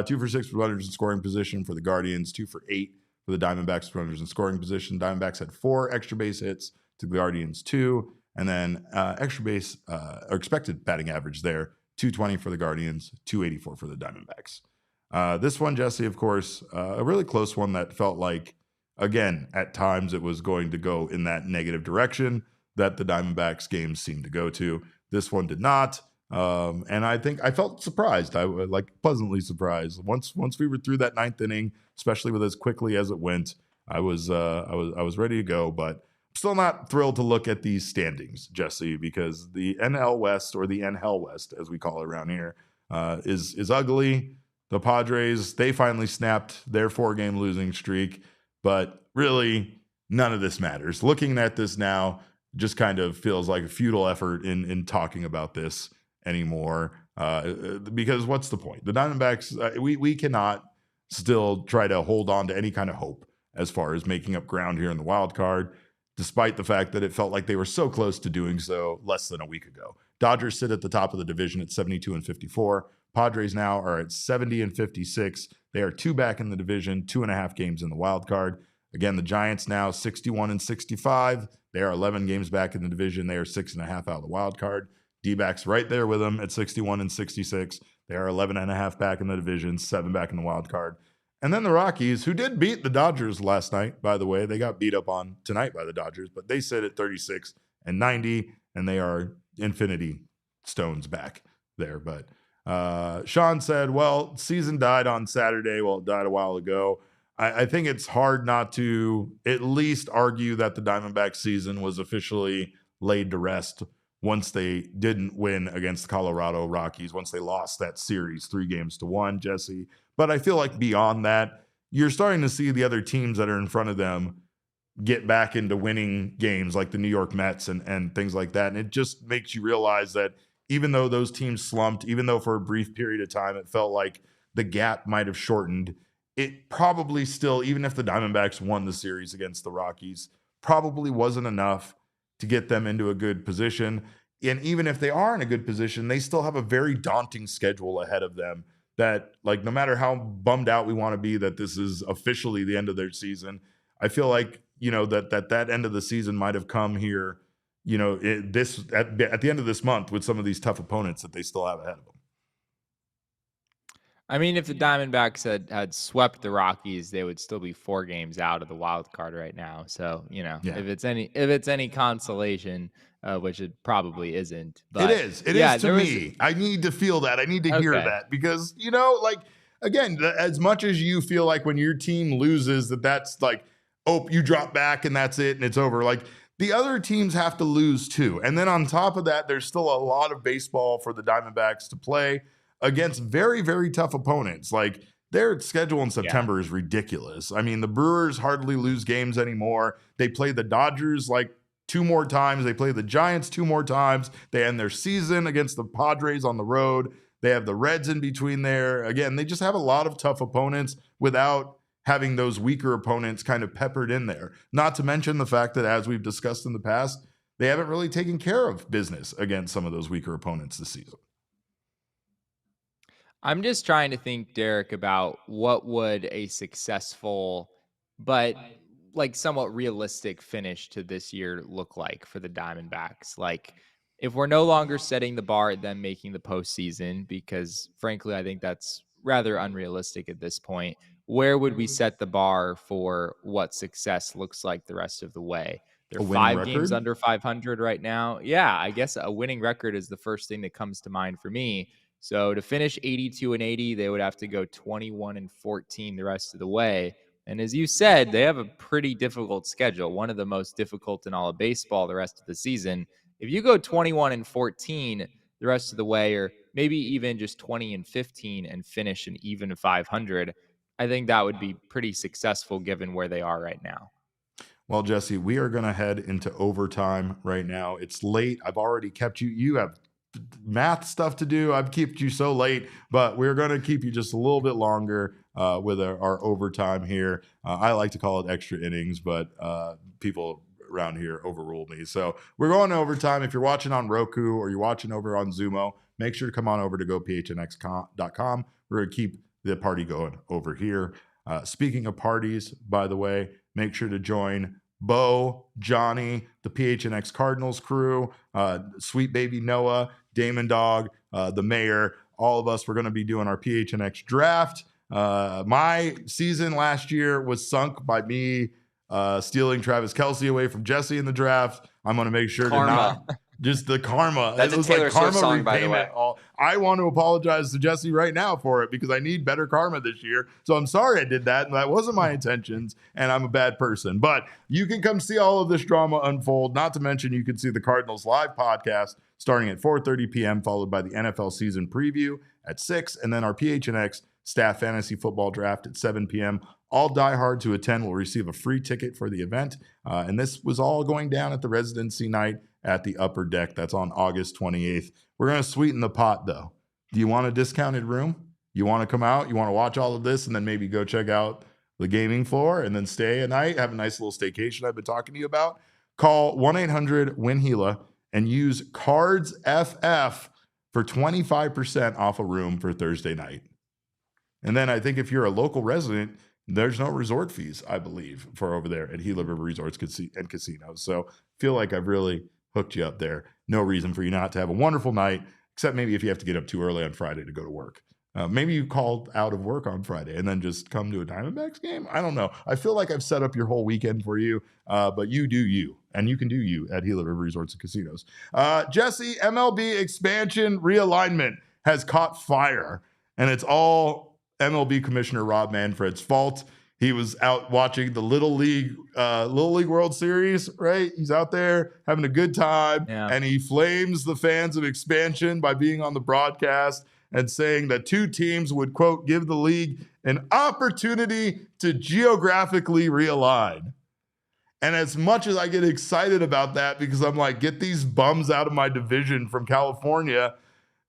2 for 6 with runners in scoring position for the Guardians. 2 for 8 for the Diamondbacks with runners in scoring position. Diamondbacks had 4 extra base hits to the Guardians 2. And then extra base or expected batting average there, 220 for the Guardians, 284 for the Diamondbacks. This one, Jesse, of course, a really close one that felt like, again, at times it was going to go in that negative direction that the Diamondbacks games seemed to go to. This one did not. And I think I felt surprised. I was pleasantly surprised. Once we were through that 9th inning, especially with as quickly as it went, I was ready to go, but still not thrilled to look at these standings, Jesse, because the NL West, or the NL West, as we call it around here, is ugly. The Padres, they finally snapped their 4-game losing streak, but really none of this matters. Looking at this now just kind of feels like a futile effort in talking about this anymore, because what's the point? The Diamondbacks, we cannot still try to hold on to any kind of hope as far as making up ground here in the wild card, despite the fact that it felt like they were so close to doing so less than a week ago. Dodgers sit at the top of the division at 72-54. Padres now are at 70-56. They are 2 back in the division, 2.5 games in the wild card. Again, the Giants now 61-65. They are 11 games back in the division. They are 6.5 out of the wild card. Dbacks right there with them at 61-66. They are 11.5 back in the division, 7 back in the wild card. And then the Rockies, who did beat the Dodgers last night, by the way. They got beat up on tonight by the Dodgers, but they sit at 36-90, and they are infinity stones back there. But Sean said, well, season died on Saturday. Well, it died a while ago. I think it's hard not to at least argue that the Diamondbacks season was officially laid to rest once they didn't win against the Colorado Rockies, once they lost that series 3-1, Jesse. But I feel like beyond that, you're starting to see the other teams that are in front of them get back into winning games like the New York Mets and things like that. And it just makes you realize that even though those teams slumped, even though for a brief period of time it felt like the gap might have shortened, it probably still, even if the Diamondbacks won the series against the Rockies, probably wasn't enough to get them into a good position. And even if they are in a good position, they still have a very daunting schedule ahead of them that, like, no matter how bummed out we want to be that this is officially the end of their season, I feel like, you know, that end of the season might have come here, you know, at the end of this month with some of these tough opponents that they still have ahead of them. I mean, if the Diamondbacks had swept the Rockies, they would still be 4 games out of the wild card right now. So, you know, if it's any consolation, which it probably isn't. But it is to me. I need to feel that. I need to hear that because, you know, like, again, as much as you feel like when your team loses that's like, oh, you drop back and that's it and it's over. Like, the other teams have to lose too. And then on top of that, there's still a lot of baseball for the Diamondbacks to play against very, very tough opponents. Like, their schedule in September is ridiculous. I mean, the Brewers hardly lose games anymore. They play the Dodgers like 2 more times. They play the Giants 2 more times. They end their season against the Padres on the road. They have the Reds in between there. Again, they just have a lot of tough opponents without having those weaker opponents kind of peppered in there. Not to mention the fact that, as we've discussed in the past, they haven't really taken care of business against some of those weaker opponents this season. I'm just trying to think, Derek, about what would a successful but like somewhat realistic finish to this year look like for the Diamondbacks. Like, if we're no longer setting the bar at them making the postseason, because frankly, I think that's rather unrealistic at this point, where would we set the bar for what success looks like the rest of the way? They're 5 games under 500 right now. Yeah, I guess a winning record is the first thing that comes to mind for me. So to finish 82-80, they would have to go 21-14 the rest of the way. And as you said, they have a pretty difficult schedule, one of the most difficult in all of baseball the rest of the season. If you go 21-14 the rest of the way, or maybe even just 20-15 and finish an even 500, I think that would be pretty successful given where they are right now. Well, Jesse, we are going to head into overtime right now. It's late. I've already kept you. You have math stuff to do. I've kept you so late, but we're going to keep you just a little bit longer with our overtime here. I like to call it extra innings, but people around here overruled me. So we're going to overtime. If you're watching on Roku or you're watching over on Zumo, make sure to come on over to gophnx.com. We're going to keep the party going over here. Speaking of parties, by the way, make sure to join Bo, Johnny, the PHNX Cardinals crew, Sweet Baby Noah, Damon Dog, the mayor. All of us, we're going to be doing our PHNX draft. My season last year was sunk by me stealing Travis Kelce away from Jesse in the draft. I'm going to make sure to not just the karma. That's a Taylor Swift song, by the way. I want to apologize to Jesse right now for it because I need better karma this year. So I'm sorry I did that, and that wasn't my intentions, and I'm a bad person. But you can come see all of this drama unfold. Not to mention, you can see the Cardinals live podcast starting at 4:30 p.m., followed by the NFL season preview at 6, and then our PHNX staff fantasy football draft at 7 p.m. All diehard to attend will receive a free ticket for the event. And this was all going down at the residency night at the Upper Deck. That's on August 28th. We're going to sweeten the pot, though. Do you want a discounted room? You want to come out? You want to watch all of this and then maybe go check out the gaming floor and then stay a night, have a nice little staycation I've been talking to you about? Call 1-800-WIN-HELA and use CARDSFF for 25% off a room for Thursday night. And then I think if you're a local resident, there's no resort fees, I believe, for over there at Gila River Resorts and Casinos. So feel like I've really hooked you up there. No reason for you not to have a wonderful night, except maybe if you have to get up too early on Friday to go to work. Maybe you called out of work on Friday and then just come to a Diamondbacks game. I don't know. I feel like I've set up your whole weekend for you, but you do you, and you can do you at Gila River Resorts and Casinos. Jesse, MLB expansion realignment has caught fire, and it's all MLB Commissioner Rob Manfred's fault. He was out watching the Little League World Series, right? He's out there having a good time, and he flames the fans of expansion by being on the broadcast and saying that two teams would, quote, give the league an opportunity to geographically realign. And as much as I get excited about that because I'm like, get these bums out of my division from California,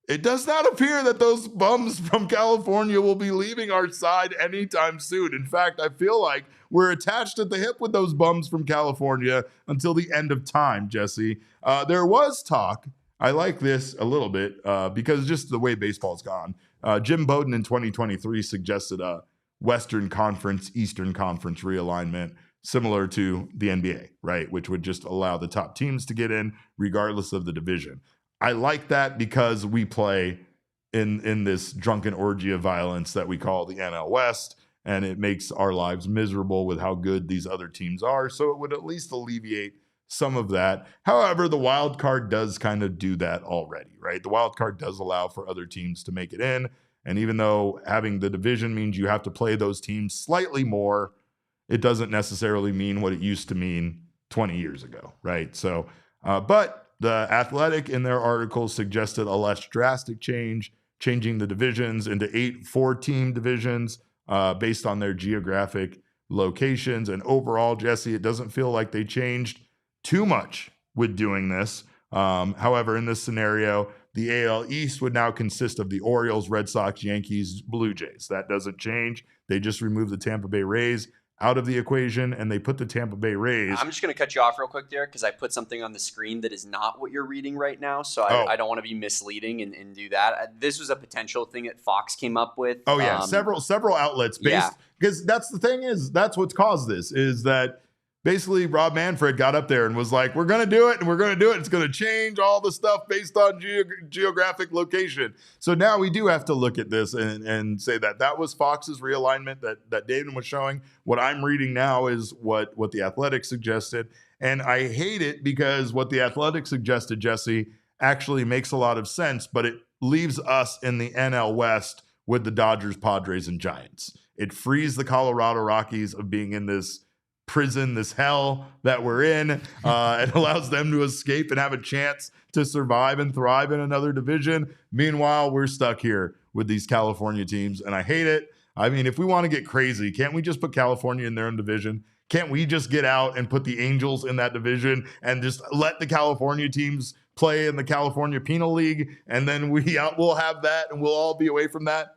it does not appear that those bums from California will be leaving our side anytime soon. In fact, I feel like we're attached at the hip with those bums from California until the end of time, Jesse. There was talk. I like this a little bit because just the way baseball's gone. Jim Bowden in 2023 suggested a Western Conference, Eastern Conference realignment similar to the NBA, right? Which would just allow the top teams to get in regardless of the division. I like that because we play in this drunken orgy of violence that we call the NL West, and it makes our lives miserable with how good these other teams are. So it would at least alleviate some of that. However, the wild card does kind of do that already, right? The wild card does allow for other teams to make it in. And even though having the division means you have to play those teams slightly more, it doesn't necessarily mean what it used to mean 20 years ago, right? So, but The Athletic in their article suggested a less drastic change, changing the divisions into 8 4-team divisions based on their geographic locations. And overall, Jesse, it doesn't feel like they changed too much with doing this. However, in this scenario, the AL East would now consist of the Orioles, Red Sox, Yankees, Blue Jays. That doesn't change. They just removed the Tampa Bay Rays out of the equation, and they put the Tampa Bay Rays. I'm just going to cut you off real quick there because I put something on the screen that is not what you're reading right now, so I don't want to be misleading and do that. This was a potential thing that Fox came up with. Oh, yeah, several outlets based, because that's the thing is, that's what's caused this, is that basically Rob Manfred got up there and was like, we're going to do it, and we're going to do it. It's going to change all the stuff based on geographic location. So now we do have to look at this and say that was Fox's realignment that Damon was showing. What I'm reading now is what the Athletic suggested. And I hate it because what the Athletic suggested, Jesse, actually makes a lot of sense, but it leaves us in the NL West with the Dodgers, Padres, and Giants. It frees the Colorado Rockies of being in this prison, this hell that we're in. It allows them to escape and have a chance to survive and thrive in another division. Meanwhile, we're stuck here with these California teams, and I hate it. I mean, if we want to get crazy, can't we just put California in their own division? Can't we just get out and put the Angels in that division and just let the California teams play in the California Penal League, and then we'll have that and we'll all be away from that?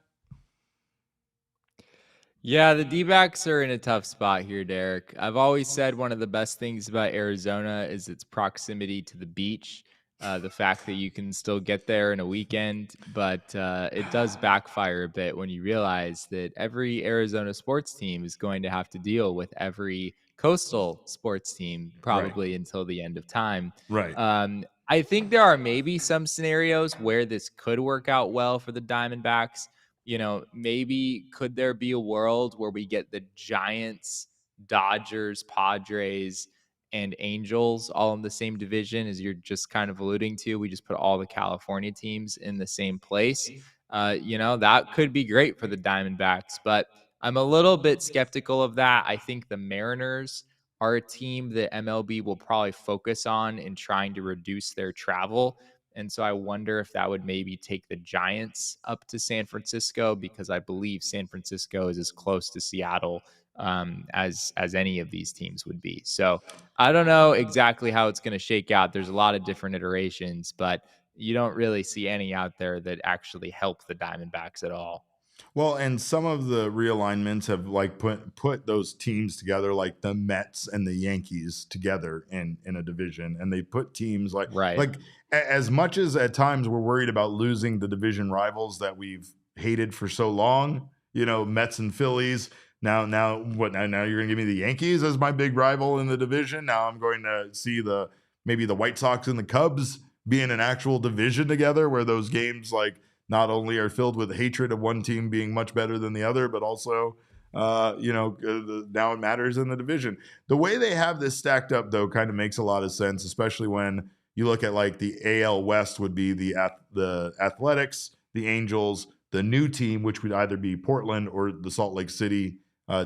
Yeah, the Dbacks are in a tough spot here, Derek. I've always said one of the best things about Arizona is its proximity to the beach. The fact that you can still get there in a weekend, but it does backfire a bit when you realize that every Arizona sports team is going to have to deal with every coastal sports team probably until the end of time. Right. I think there are maybe some scenarios where this could work out well for the Diamondbacks. Maybe could there be a world where we get the Giants, Dodgers, Padres, and Angels all in the same division, as you're just kind of alluding to? We just put all the California teams in the same place. That could be great for the Diamondbacks, but I'm a little bit skeptical of that. I think the Mariners are a team that MLB will probably focus on in trying to reduce their travel. And so I wonder if that would maybe take the Giants up to San Francisco, because I believe San Francisco is as close to Seattle as any of these teams would be. So I don't know exactly how it's going to shake out. There's a lot of different iterations, but you don't really see any out there that actually help the Diamondbacks at all. Well, and some of the realignments have like put those teams together, like the Mets and the Yankees together in a division, and they put teams like as much as at times we're worried about losing the division rivals that we've hated for so long, Mets and Phillies. Now you're going to give me the Yankees as my big rival in the division. Now I'm going to see maybe the White Sox and the Cubs be in an actual division together, where those games not only are filled with hatred of one team being much better than the other, but also, now it matters in the division. The way they have this stacked up, though, kind of makes a lot of sense, especially when you look at the AL West would be the Athletics, the Angels, the new team, which would either be Portland or the Salt Lake City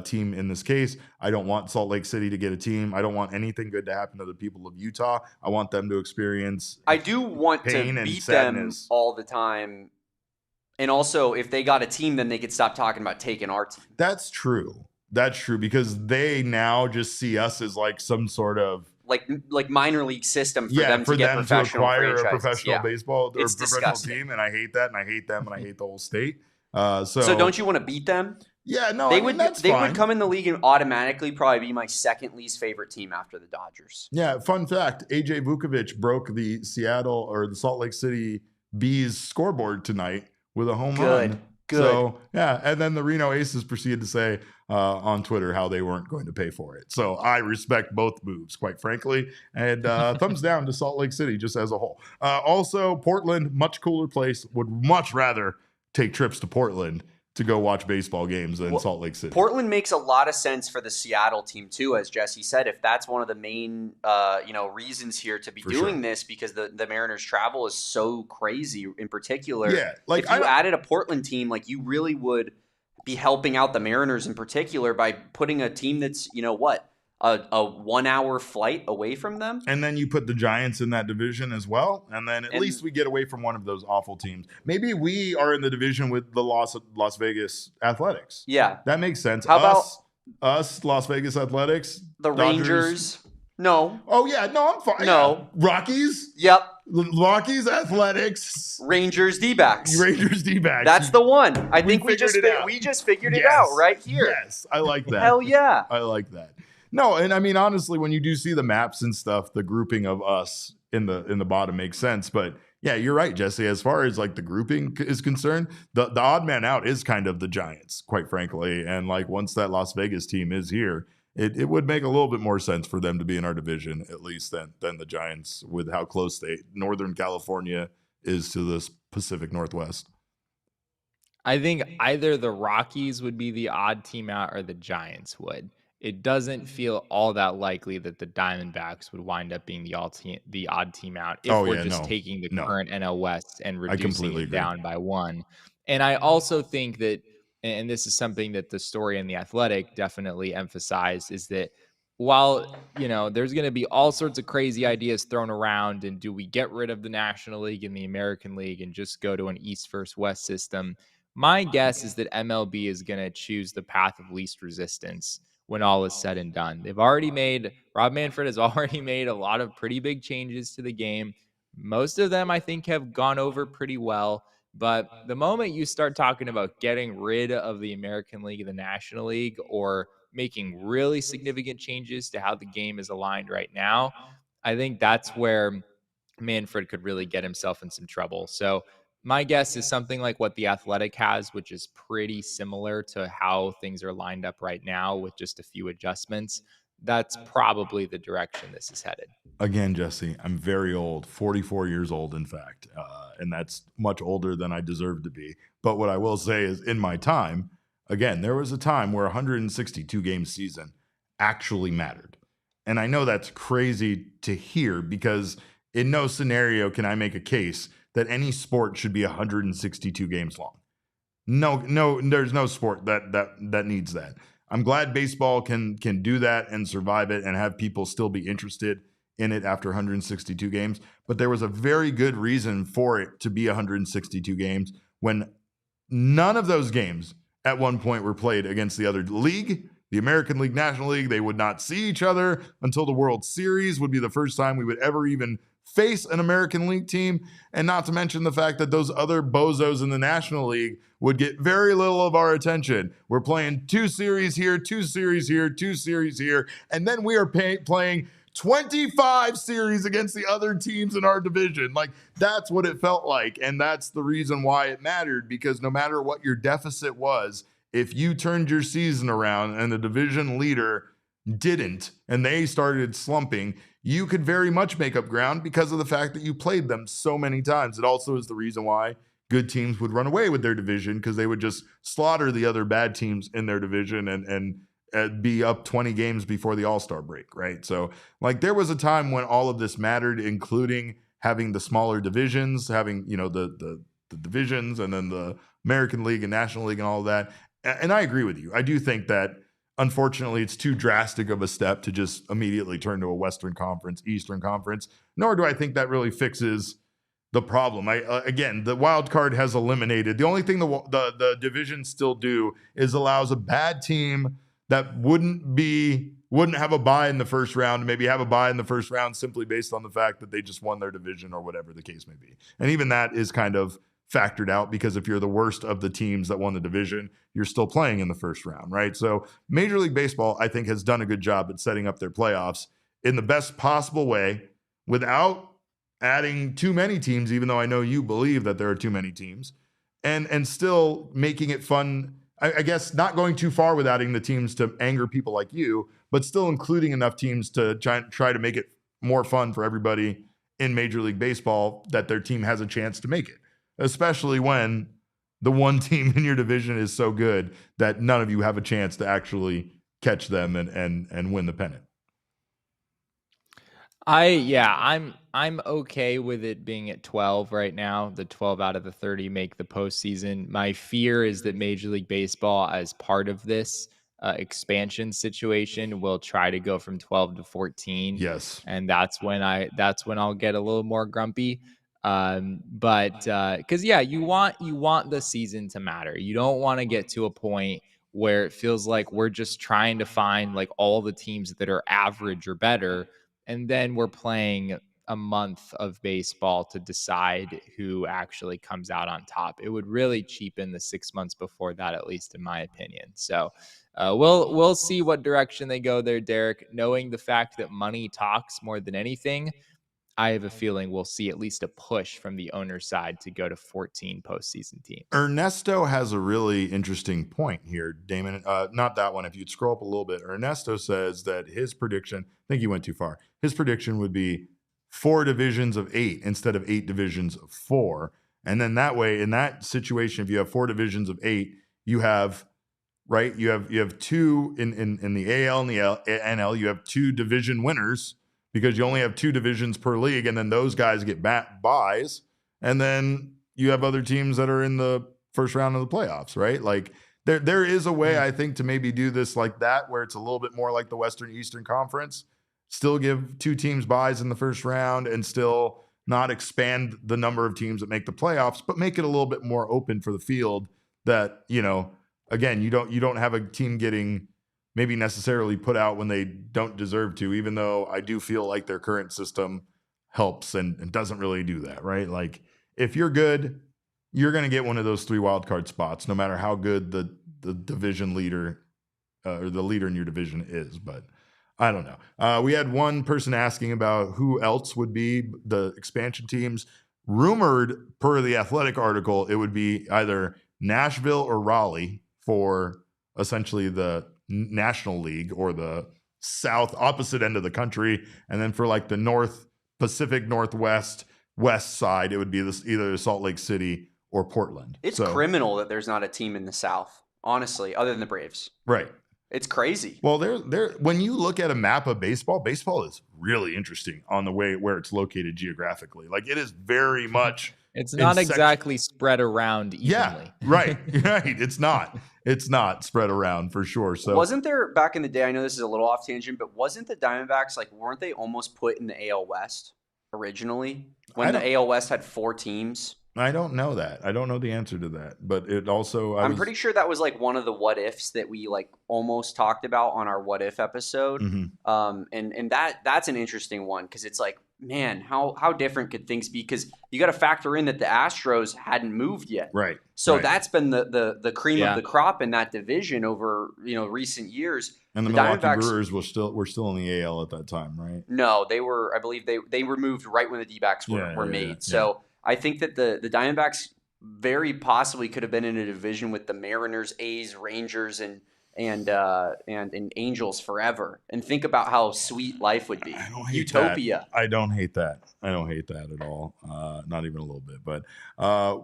team in this case. I don't want Salt Lake City to get a team. I don't want anything good to happen to the people of Utah. I want them to experience I do want pain to and beat sadness. them all the time. And also, if they got a team, then they could stop talking about taking our team. That's true, because they now just see us as some sort of like minor league system for them to get professional acquire franchises. a professional baseball or It's professional disgusting. team, and I hate that, and I hate them, and I hate the whole state. So don't you want to beat them? Yeah, no, They would come in the league and automatically probably be my second least favorite team after the Dodgers. Yeah, fun fact: AJ Vukovich broke the Seattle or the Salt Lake City Bees scoreboard tonight with a home run. Good. So yeah, and then the Reno Aces proceeded to say on Twitter how they weren't going to pay for it. So I respect both moves, quite frankly, and thumbs down to Salt Lake City just as a whole. Also, Portland, much cooler place. Would much rather take trips to Portland to go watch baseball games than Salt Lake City. Portland makes a lot of sense for the Seattle team too, as Jesse said. If that's one of the main reasons here to be doing this, because the Mariners' travel is so crazy in particular. Yeah, if you added a Portland team, you really would be helping out the Mariners in particular by putting a team that's a 1 hour flight away from them. And then you put the Giants in that division as well. And then at least we get away from one of those awful teams. Maybe we are in the division with the Las Vegas Athletics. Yeah. That makes sense. How about us, Las Vegas Athletics? The Dodgers. Rangers? No. Oh, yeah. No, I'm fine. No. Yeah. Rockies? Yep. Rockies, Athletics. Rangers, Dbacks. Rangers, Dbacks. That's the one. I think we just figured it out right here. Yes. I like that. Hell yeah. I like that. No, and I mean, honestly, when you do see the maps and stuff, the grouping of us in the bottom makes sense. But yeah, you're right, Jesse. As far as the grouping is concerned, the odd man out is kind of the Giants, quite frankly. And once that Las Vegas team is here, it would make a little bit more sense for them to be in our division, at least than the Giants, with how close Northern California is to the Pacific Northwest. I think either the Rockies would be the odd team out or the Giants would. It doesn't feel all that likely that the Diamondbacks would wind up being the odd team out if we're just taking the current NL West and reducing it down by one. And I also think that, and this is something that the story in The Athletic definitely emphasized, is that while, there's going to be all sorts of crazy ideas thrown around, and do we get rid of the National League and the American League and just go to an East versus West system? My guess is that MLB is going to choose the path of least resistance, when all is said and done. Rob Manfred has already made a lot of pretty big changes to the game. Most of them, I think, have gone over pretty well. But the moment you start talking about getting rid of the American League and the National League, or making really significant changes to how the game is aligned right now, I think that's where Manfred could really get himself in some trouble. So my guess is something like what the Athletic has, which is pretty similar to how things are lined up right now with just a few adjustments. That's probably the direction this is headed. Again, Jesse, I'm very old, 44 years old, in fact, and that's much older than I deserve to be. But what I will say is, in my time, again, there was a time where 162 game season actually mattered. And I know that's crazy to hear, because in no scenario can I make a case that any sport should be 162 games long. No, there's no sport that needs that. I'm glad baseball can do that and survive it and have people still be interested in it after 162 games. But there was a very good reason for it to be 162 games, when none of those games at one point were played against the other league. The American League, National League, they would not see each other until the World Series would be the first time we would ever even face an American League team. And not to mention the fact that those other bozos in the National League would get very little of our attention. We're playing 2 series here, 2 series here, 2 series here, and then we are playing 25 series against the other teams in our division. Like, that's what it felt like. And that's the reason why it mattered, because no matter what your deficit was, if you turned your season around and the division leader didn't, and they started slumping, you could very much make up ground because of the fact that you played them so many times. It also is the reason why good teams would run away with their division, because they would just slaughter the other bad teams in their division and be up 20 games before the All-Star break, right? So, like, there was a time when all of this mattered, including having the smaller divisions, having, you know, the divisions, and then the American League and National League and all of that. And I agree with you. I do think that, unfortunately, it's too drastic of a step to just immediately turn to a Western Conference, Eastern Conference, nor do I think that really fixes the problem. Again, the wild card has eliminated. The only thing the divisions still do is allows a bad team that wouldn't have a bye in the first round, maybe have a bye in the first round simply based on the fact that they just won their division or whatever the case may be. And even that is kind of factored out, because if you're the worst of the teams that won the division, you're still playing in the first round, right? So Major League Baseball, I think, has done a good job at setting up their playoffs in the best possible way without adding too many teams, even though I know you believe that there are too many teams, and still making it fun. I guess not going too far with adding the teams to anger people like you, but still including enough teams to try to make it more fun for everybody in Major League Baseball, that their team has a chance to make it, especially when the one team in your division is so good that none of you have a chance to actually catch them and win the pennant. I'm okay with it being at 12 right now. The 12 out of the 30 make the postseason. My fear is that Major League Baseball, as part of this expansion situation, will try to go from 12 to 14. Yes, and that's when I'll get a little more grumpy. But because you want the season to matter. You don't want to get to a point where it feels like we're just trying to find like all the teams that are average or better, and then we're playing a month of baseball to decide who actually comes out on top. It would really cheapen the 6 months before that, at least in my opinion. So we'll see what direction they go there, Derek. Knowing the fact that money talks more than anything, I have a feeling we'll see at least a push from the owner's side to go to 14 postseason teams. Ernesto has a really interesting point here, Damon. Not that one. If you'd scroll up a little bit, Ernesto says that his prediction, I think he went too far. His prediction would be 4 divisions of 8 instead of 8 divisions of 4. And then that way, in that situation, if you have 4 divisions of 8, you have, right, you have 2 in the AL and the NL, you have 2 division winners, because you only have 2 divisions per league, and then those guys get buys, and then you have other teams that are in the first round of the playoffs, right? Like, there is a way, I think, to maybe do this like that, where it's a little bit more like the Western Eastern Conference, still give 2 teams buys in the first round, and still not expand the number of teams that make the playoffs, but make it a little bit more open for the field, that, you know, again, you don't have a team getting maybe necessarily put out when they don't deserve to, even though I do feel like their current system helps and doesn't really do that, right? Like if you're good, you're going to get one of those 3 wildcard spots, no matter how good the division leader or the leader in your division is. But I don't know. We had one person asking about who else would be the expansion teams. Rumored per the Athletic article, it would be either Nashville or Raleigh for essentially the National League or the south opposite end of the country. And then for like the North Pacific Northwest west side, it would be either Salt Lake City or Portland. It's criminal that there's not a team in the South, honestly, other than the Braves. Right. It's crazy. Well, when you look at a map of baseball is really interesting on the way where it's located geographically. Like it is very much. It's not exactly spread around evenly. Yeah, right. It's not spread around for sure. So wasn't there back in the day, I know this is a little off tangent, but wasn't the Diamondbacks, like, weren't they almost put in the AL West originally when the AL West had 4 teams? I don't know that. I don't know the answer to that, but it also, I'm pretty sure that was like one of the what ifs that we like almost talked about on our what if episode. Mm-hmm. And that's an interesting one. Cause it's like, man, how different could things be? Cause you got to factor in that the Astros hadn't moved yet. Right. So right. That's been the cream of the crop in that division over, recent years. And the Milwaukee Brewers were still in the AL at that time, right? No, they were, I believe they were moved right when the Dbacks were made. Yeah. So I think that the Diamondbacks very possibly could have been in a division with the Mariners, A's, Rangers, and Angels forever. And think about how sweet life would be. I don't hate Utopia. That. I don't hate that. I don't hate that at all. Not even a little bit. But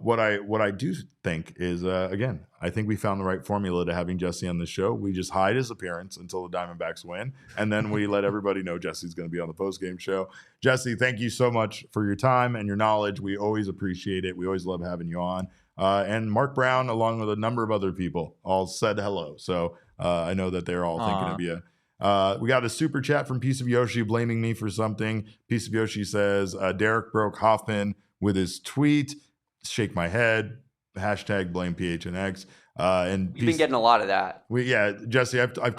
what I do think is, again, I think we found the right formula to having Jesse on the show. We just hide his appearance until the Diamondbacks win, and then we let everybody know Jesse's going to be on the postgame show. Jesse, thank you so much for your time and your knowledge. We always appreciate it. We always love having you on. And Mark Brown, along with a number of other people, all said hello. So I know that they're all thinking of you. We got a super chat from Piece of Yoshi blaming me for something. Piece of Yoshi says, Derek broke Hoffman with his tweet. Shake my head. Hashtag blame PHNX. And we've been getting a lot of that. Jesse, I've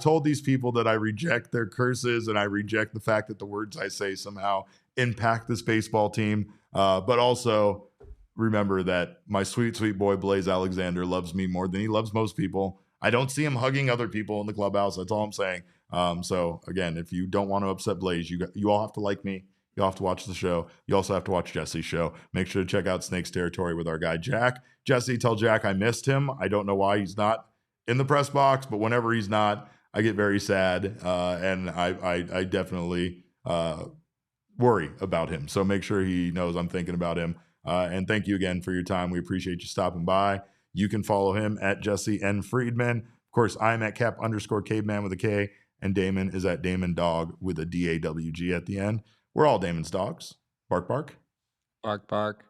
told these people that I reject their curses and I reject the fact that the words I say somehow impact this baseball team. But also remember that my sweet, sweet boy Blaze Alexander loves me more than he loves most people. I don't see him hugging other people in the clubhouse. That's all I'm saying. So again, if you don't want to upset Blaze, you all have to like me. You all have to watch the show. You also have to watch Jesse's show. Make sure to check out Snake's Territory with our guy, Jack. Jesse, tell Jack I missed him. I don't know why he's not in the press box, but whenever he's not, I get very sad. And I definitely worry about him. So make sure he knows I'm thinking about him. And thank you again for your time. We appreciate you stopping by. You can follow him at Jesse N. Friedman. Of course, I'm at Cap_Caveman with a K, and Damon is at Damon Dog with a DAWG at the end. We're all Damon's dogs. Bark, bark. Bark, bark.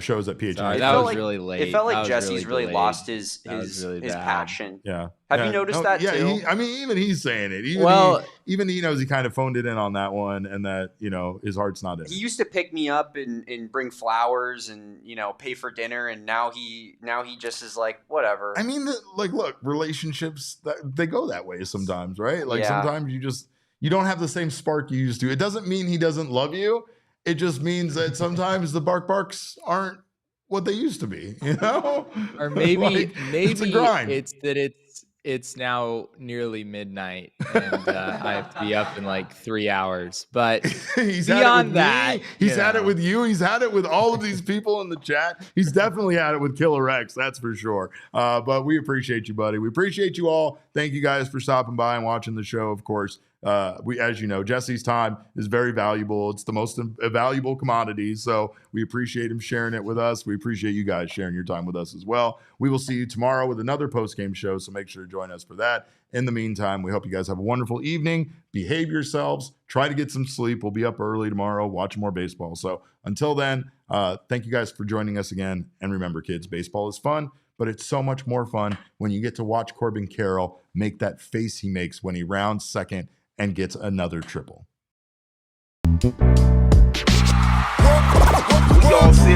Shows at PHNX. Sorry, that was really late. It felt like Jesse's really lost his passion. Yeah. Have you noticed that too? Even he's saying it. Even he knows he kind of phoned it in on that one, and that his heart's not in it. He used to pick me up and bring flowers and pay for dinner, and now he just is like, whatever. I mean, look, relationships they go that way sometimes, right? Like sometimes you don't have the same spark you used to. It doesn't mean he doesn't love you. It just means that sometimes the barks aren't what they used to be, Or maybe it's a grind. It's that it's now nearly midnight and I have to be up in like 3 hours. But he's beyond that, he's had it with you. He's had it with all of these people in the chat. He's definitely had it with Killer X, that's for sure. But we appreciate you, buddy. We appreciate you all. Thank you guys for stopping by and watching the show, of course. As you know, Jesse's time is very valuable. It's the most valuable commodity. So we appreciate him sharing it with us. We appreciate you guys sharing your time with us as well. We will see you tomorrow with another post-game show. So make sure to join us for that. In the meantime, we hope you guys have a wonderful evening. Behave yourselves. Try to get some sleep. We'll be up early tomorrow, watching more baseball. So until then, thank you guys for joining us again. And remember, kids, baseball is fun, but it's so much more fun when you get to watch Corbin Carroll make that face he makes when he rounds second and gets another triple. We all see